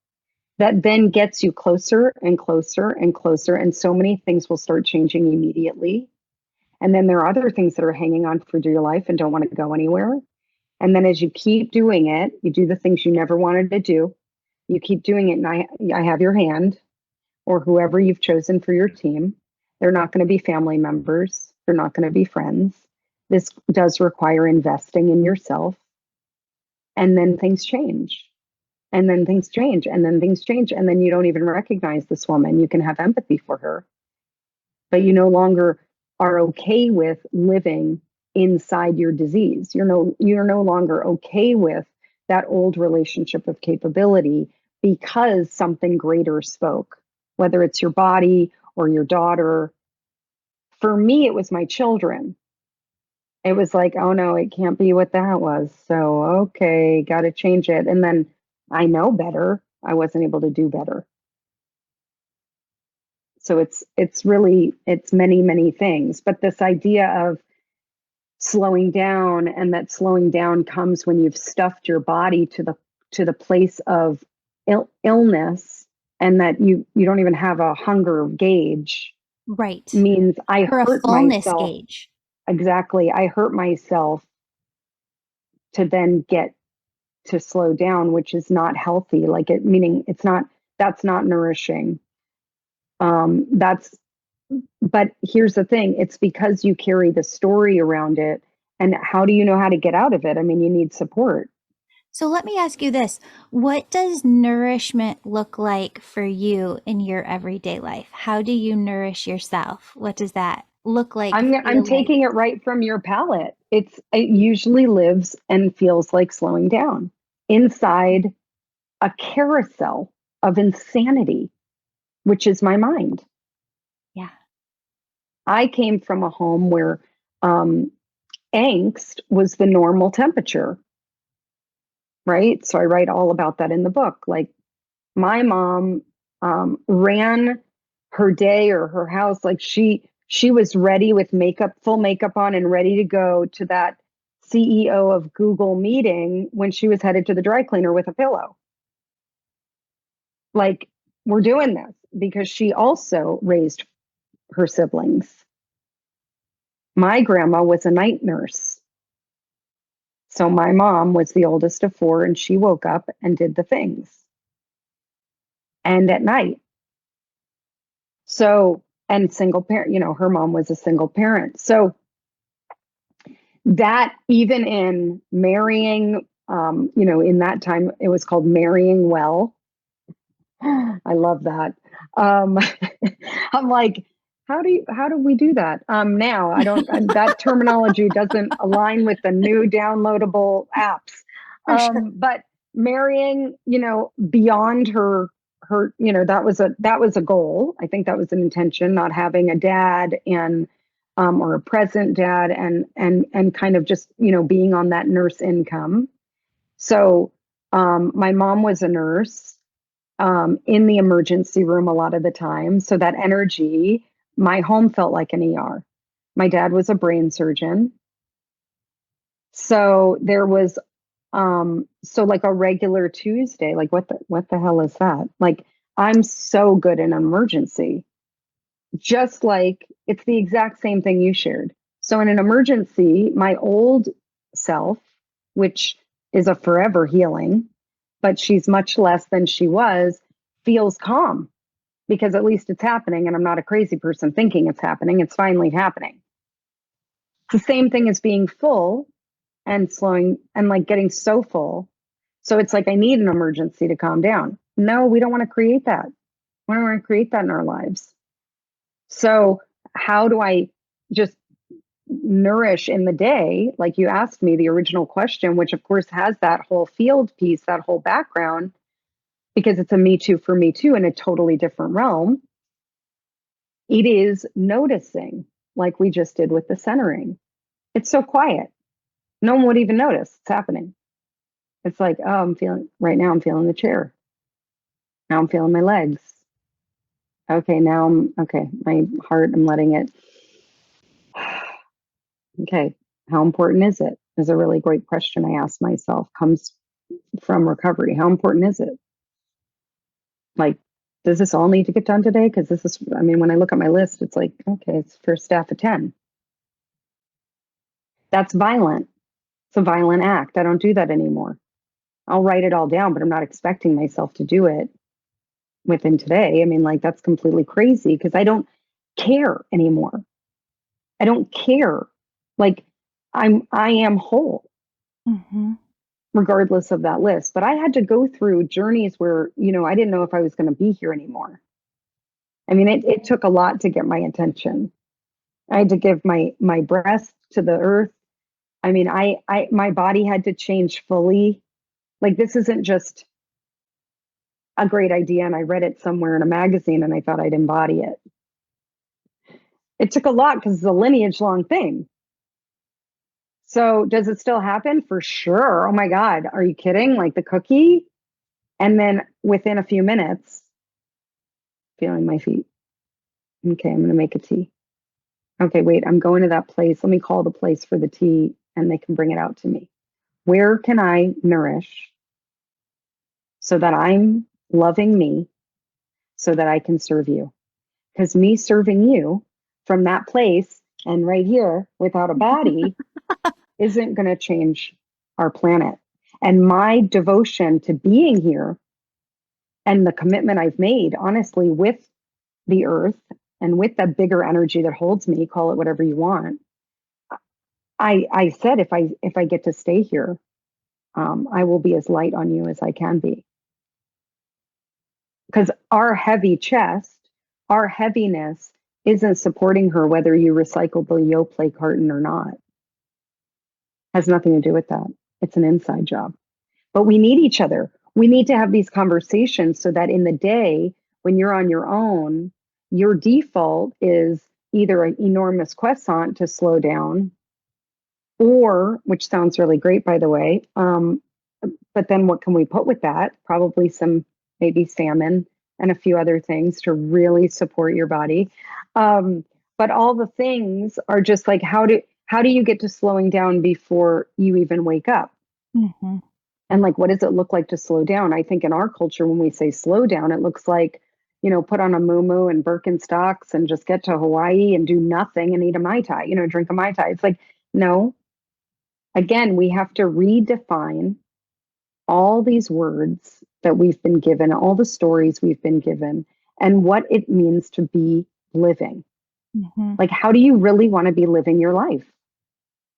that then gets you closer and closer and closer. And so many things will start changing immediately. And then there are other things that are hanging on for dear life and don't want to go anywhere. And then as you keep doing it, you do the things you never wanted to do. You keep doing it, and I have your hand, or whoever you've chosen for your team. They're not going to be family members. They're not going to be friends. This does require investing in yourself. And then things change. And then things change. And then things change. And then you don't even recognize this woman. You can have empathy for her. But you no longer are okay with living inside your disease. You're no longer okay with that old relationship of capability because something greater spoke, whether it's your body or your daughter. For me, it was my children. It was like, oh no, it can't be what that was. So, okay, got to change it. And then I know better. I wasn't able to do better. So it's many, many things. But this idea of slowing down, and that slowing down comes when you've stuffed your body to the place of illness, and that you don't even have a hunger gauge. Right. Means I or hurt a fullness myself. gauge. Exactly. I hurt myself to then get to slow down, which is not healthy. Meaning that's not nourishing. But here's the thing, it's because you carry the story around it. And how do you know how to get out of it? I mean, you need support. So let me ask you this. What does nourishment look like for you in your everyday life? How do you nourish yourself? What does that look like? I'm taking it right from your palette. It usually lives and feels like slowing down inside a carousel of insanity, which is my mind. Yeah. I came from a home where angst was the normal temperature, right? So I write all about that in the book. Like, my mom ran her day or her house like she was ready with full makeup on, and ready to go to that CEO of Google meeting when she was headed to the dry cleaner with a pillow. Like, we're doing this because she also raised her siblings. My grandma was a night nurse. So my mom was the oldest of four, and she woke up and did the things. And at night. So, and single parent, her mom was a single parent. So that, even in marrying, in that time, it was called marrying well. I love that. I'm like, how do we do that? Now I don't, that terminology doesn't align with the new downloadable apps. Sure. But marrying, beyond her, that was a goal. I think that was an intention, not having a dad and, or a present dad, and kind of just, being on that nurse income. So, my mom was a nurse, in the emergency room a lot of the time. So that energy, my home felt like an ER. My dad was a brain surgeon. So there was, so like a regular Tuesday, like what the hell is that? Like, I'm so good in an emergency. Just like, it's the exact same thing you shared. So in an emergency, my old self, which is a forever healing, but she's much less than she was, feels calm because at least it's happening, and I'm not a crazy person thinking it's happening. It's finally happening. It's the same thing as being full and slowing and like getting so full. So it's like, I need an emergency to calm down. No, we don't want to create that. We don't want to create that in our lives. So how do I just nourish in the day? Like you asked me the original question, which of course has that whole field piece, that whole background, because it's a me too for me too in a totally different realm. It is noticing, like we just did with the centering. It's so quiet. No one would even notice it's happening. It's like, oh, right now I'm feeling the chair. Now I'm feeling my legs. Okay, okay, my heart, I'm letting it. Okay, how important is it? Is a really great question I ask myself, comes from recovery. How important is it? Like, does this all need to get done today? Because when I look at my list, it's like, okay, it's for staff of 10. That's violent. It's a violent act. I don't do that anymore. I'll write it all down, but I'm not expecting myself to do it within today. That's completely crazy because I don't care anymore. I don't care. Like, I am whole. Mm-hmm. Regardless of that list. But I had to go through journeys where, I didn't know if I was going to be here anymore. It took a lot to get my attention. I had to give my breath to the earth. My body had to change fully. Like, this isn't just a great idea and I read it somewhere in a magazine and I thought I'd embody it. It took a lot because it's a lineage long thing. So does it still happen? For sure. Oh my God. Are you kidding? Like the cookie? And then within a few minutes, feeling my feet. Okay, I'm going to make a tea. Okay, wait, I'm going to that place. Let me call the place for the tea and they can bring it out to me. Where can I nourish so that I'm loving me so that I can serve you? Because me serving you from that place and right here without a body isn't going to change our planet. And my devotion to being here and the commitment I've made, honestly, with the earth and with that bigger energy that holds me, call it whatever you want. I said, if I get to stay here, I will be as light on you as I can be. Because our heavy chest, our heaviness isn't supporting her, whether you recycle the Yoplait carton or not. Has nothing to do with that. It's an inside job. But we need each other. We need to have these conversations so that in the day, when you're on your own, your default is either an enormous croissant to slow down, or, which sounds really great, by the way, but then what can we put with that? Probably maybe salmon and a few other things to really support your body. But all the things are just like, how do you get to slowing down before you even wake up? Mm-hmm. And like, what does it look like to slow down? I think in our culture, when we say slow down, it looks like, put on a muumuu and Birkenstocks and just get to Hawaii and do nothing and eat a Mai Tai, drink a Mai Tai. It's like, no. Again, we have to redefine all these words that we've been given, all the stories we've been given, and what it means to be living. Mm-hmm. Like, how do you really want to be living your life?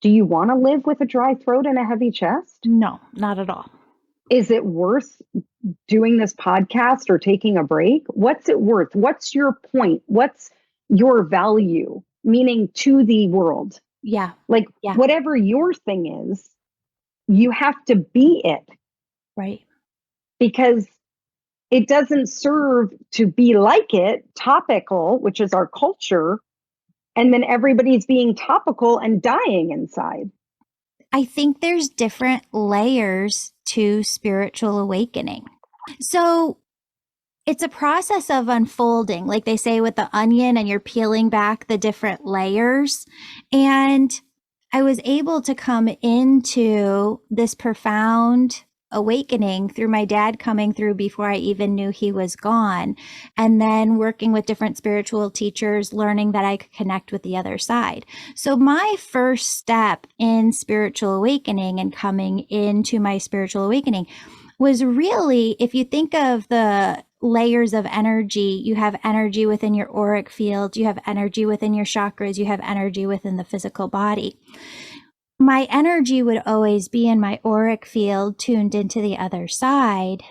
Do you want to live with a dry throat and a heavy chest? No, not at all. Is it worth doing this podcast or taking a break? What's it worth? What's your point? What's your value, meaning to the world? Yeah. Like, Yeah. whatever your thing is, you have to be it. Right. Because it doesn't serve to be like it, topical, which is our culture, and then everybody's being topical and dying inside. I think there's different layers to spiritual awakening. So it's a process of unfolding, like they say with the onion, and you're peeling back the different layers. And I was able to come into this profound awakening through my dad coming through before I even knew he was gone. And then working with different spiritual teachers, learning that I could connect with the other side. So my first step in spiritual awakening and coming into my spiritual awakening was really, if you think of the layers of energy, you have energy within your auric field, you have energy within your chakras, you have energy within the physical body. My energy would always be in my auric field, tuned into the other side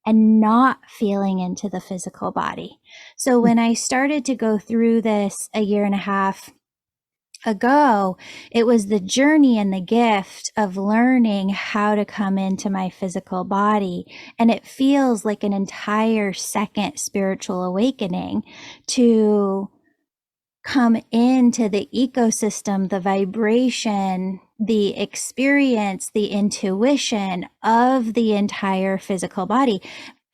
and not feeling into the physical body. So when I started to go through this a year and a half ago, it was the journey and the gift of learning how to come into my physical body. And it feels like an entire second spiritual awakening to come into the ecosystem, the vibration, the experience, the intuition of the entire physical body.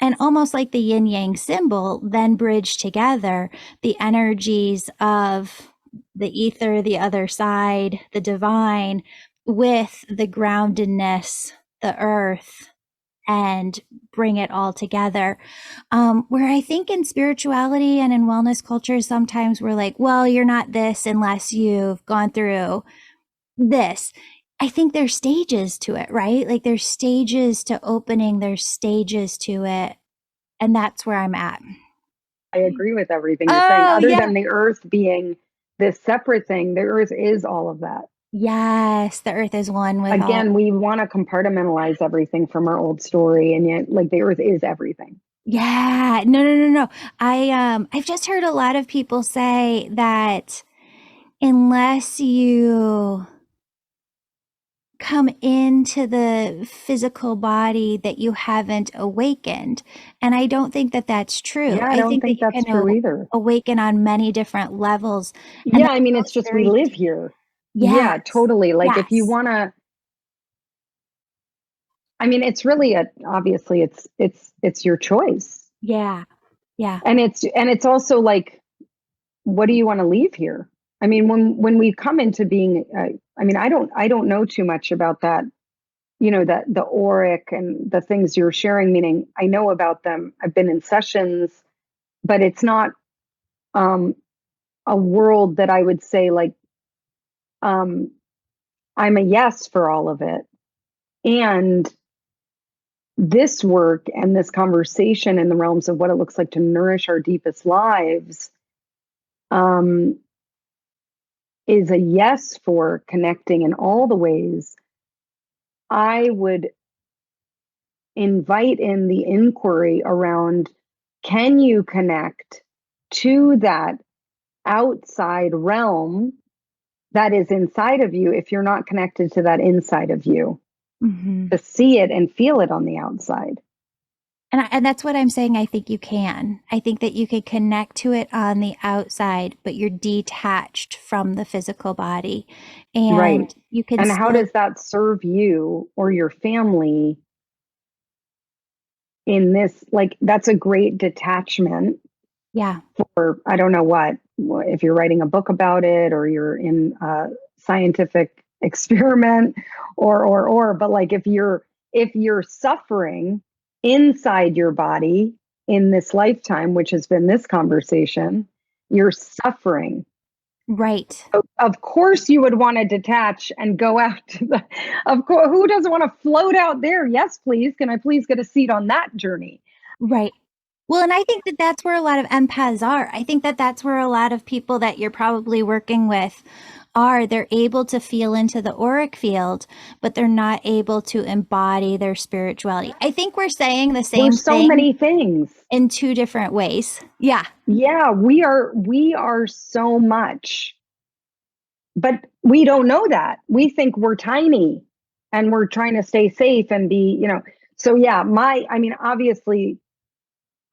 And almost like the yin yang symbol, then bridge together the energies of the ether, the other side, the divine, with the groundedness, the earth, and bring it all together. Where I think in spirituality and in wellness culture, sometimes we're like, well, you're not this unless you've gone through this. I think there's stages to it, right? Like there's stages to opening, there's stages to it. And that's where I'm at. I agree with everything you're saying. Oh, Other yeah. than the earth being this separate thing, the earth is all of that. Yes, the earth is one with Again, all. we want to compartmentalize everything from our old story, and yet, like, the earth is everything. Yeah, no. I've just heard a lot of people say that unless you come into the physical body that you haven't awakened. And I don't think that that's true. Yeah, I I don't think that think you that's can true either. awaken on many different levels. And Yeah, that I mean, it's goes just we very live deep. here. Yes, Yeah, totally. Like, if you yes, want to, I mean, it's really obviously it's your choice, yeah, yeah. and it's also like, what do you want to leave here? I mean, when we come into being, I mean, I don't know too much about that. You know, that the auric and the things you're sharing. Meaning, I know about them. I've been in sessions, but it's not um, a world that I would say like um, I'm a yes for all of it. And this work and this conversation in the realms of what it looks like to nourish our deepest lives um, is a yes for connecting in all the ways. I would invite in the inquiry around, can you connect to that outside realm that is inside of you if you're not connected to that inside of you, Hmm. to see it and feel it on the outside? And that's what I'm saying. I think you can. I think that you can connect to it on the outside, but you're detached from the physical body. Right. And you can And how still, does that serve you or your family in this? Like, that's a great detachment. yeah, Or I don't know what, if you're writing a book about it or you're in a scientific experiment, but like, if you're suffering inside your body in this lifetime, which has been this conversation, you're suffering. right. Of course you would want to detach and go out to the, of course, who doesn't want to float out there? Yes, please. Can I please get a seat on that journey? Right. Well, and I think that that's where a lot of empaths are. I think that that's where a lot of people that you're probably working with are. They're able to feel into the auric field, but they're not able to embody their spirituality. I think we're saying the We're same so thing many things. in two different ways. Yeah. Yeah, we are so much, but we don't know that. We think we're tiny and we're trying to stay safe and be, so yeah, I mean, obviously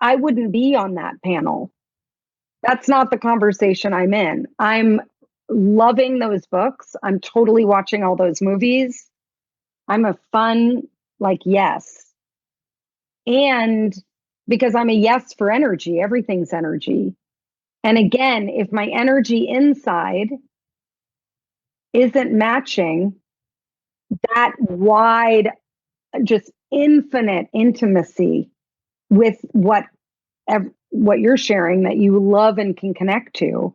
I wouldn't be on that panel. That's not the conversation I'm in. I'm loving those books. I'm totally watching all those movies. I'm a fun, like, yes. And because I'm a yes for energy, everything's energy. And again, if my energy inside isn't matching that wide, just infinite intimacy with what you're sharing that you love and can connect to,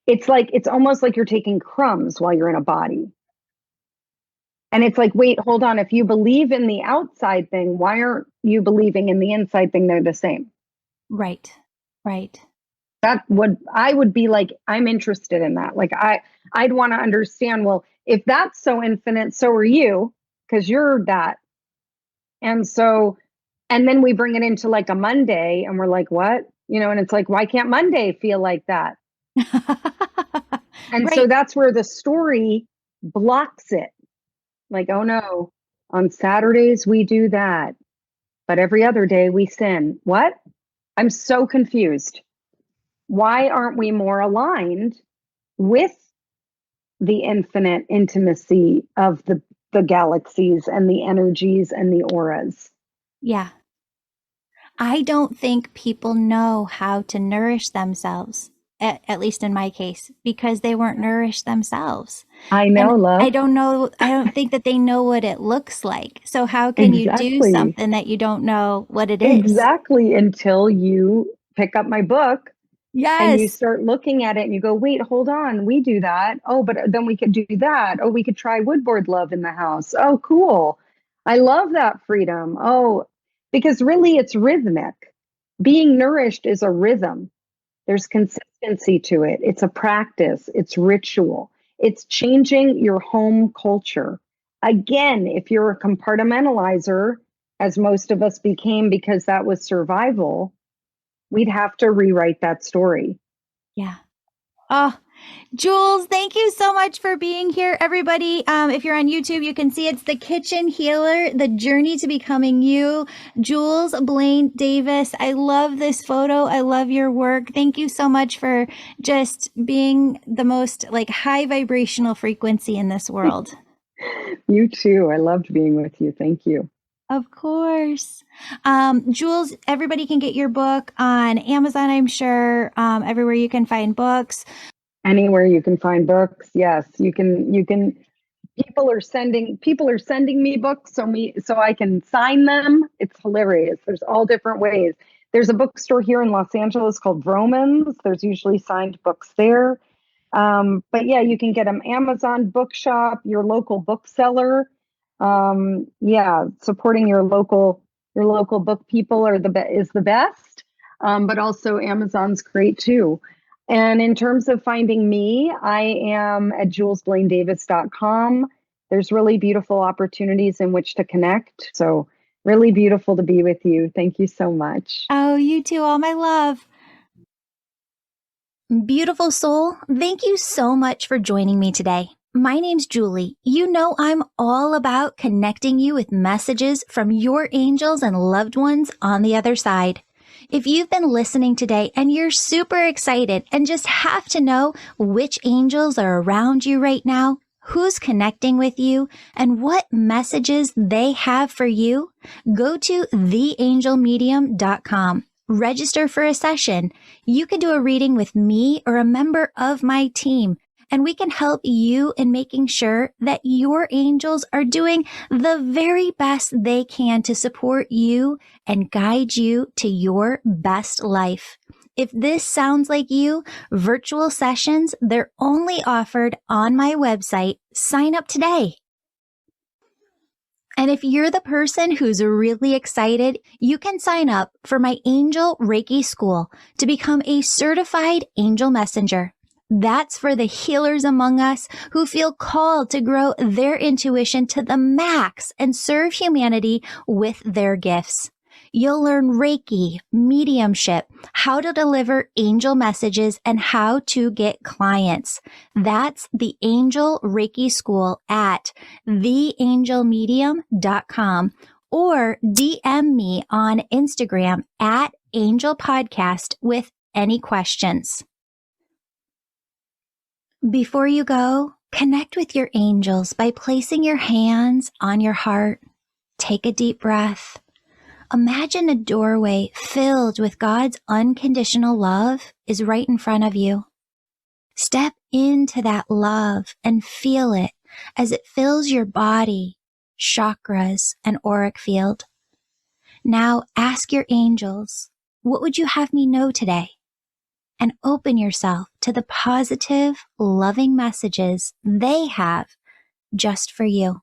it's almost like you're taking crumbs while you're in a body. And it's like, wait, hold on. If you believe in the outside thing, why aren't you believing in the inside thing? They're the same. Right. Right. I would be like, I'm interested in that. Like, I'd want to understand, well, if that's so infinite, so are you, because you're that. And so, and then we bring it into like a Monday and we're like, what? And it's like, why can't Monday feel like that? And so Right. that's where the story blocks it. Like, oh no, on Saturdays we do that, but every other day we sin. What? I'm so confused. Why aren't we more aligned with the infinite intimacy of the galaxies and the energies and the auras. Yeah. I don't think people know how to nourish themselves, at least in my case, because they weren't nourished themselves. I know, And love. I don't think that they know what it looks like. So how can you do Exactly. something that you don't know what it is? Exactly, until you pick up my book and you Yes. start looking at it and you go, wait, hold on, we do that. Oh, but then we could do that. Oh, we could try woodboard love in the house. Oh, cool. I love that freedom. Oh, because really it's rhythmic. Being nourished is a rhythm. There's consistency to it. It's a practice. It's ritual. It's changing your home culture. Again, if you're a compartmentalizer, as most of us became because that was survival, we'd have to rewrite that story. Yeah. Oh, Jules, thank you so much for being here, everybody. If you're on YouTube, you can see it's The Kitchen Healer, The Journey to Becoming You. Jules Blaine Davis. I love this photo. I love your work. Thank you so much for just being the most like high vibrational frequency in this world. You too. I loved being with you. Thank you. Of course. Jules, everybody can get your book on Amazon, I'm sure, everywhere you can find books. Anywhere you can find books, yes, you can. People are sending me books so I can sign them. It's hilarious. There's all different ways. There's a bookstore here in Los Angeles called Vroman's. There's usually signed books there. But yeah, you can get them Amazon Bookshop, your local bookseller. Yeah, supporting your local book people is the best. But also Amazon's great too. And in terms of finding me, I am at julesblainedavis.com. There's really beautiful opportunities in which to connect. So really beautiful to be with you. Thank you so much. Oh, you too. All my love. Beautiful soul, thank you so much for joining me today. My name's Julie. You know I'm all about connecting you with messages from your angels and loved ones on the other side. If you've been listening today and you're super excited and just have to know which angels are around you right now, who's connecting with you, and what messages they have for you, go to theangelmedium.com. Register for a session. You can do a reading with me or a member of my team, and we can help you in making sure that your angels are doing the very best they can to support you and guide you to your best life. If this sounds like you, virtual sessions, they're only offered on my website. Sign up today. And if you're the person who's really excited, you can sign up for my Angel Reiki School to become a certified angel messenger. That's for the healers among us who feel called to grow their intuition to the max and serve humanity with their gifts. You'll learn Reiki, mediumship, how to deliver angel messages, and how to get clients. That's the Angel Reiki School at theangelmedium.com or DM me on Instagram at Angel Podcast with any questions. Before you go, connect with your angels by placing your hands on your heart. Take a deep breath. Imagine a doorway filled with God's unconditional love is right in front of you. Step into that love and feel it as it fills your body, chakras, and auric field. Now ask your angels, what would you have me know today? And open yourself to the positive, loving messages they have just for you.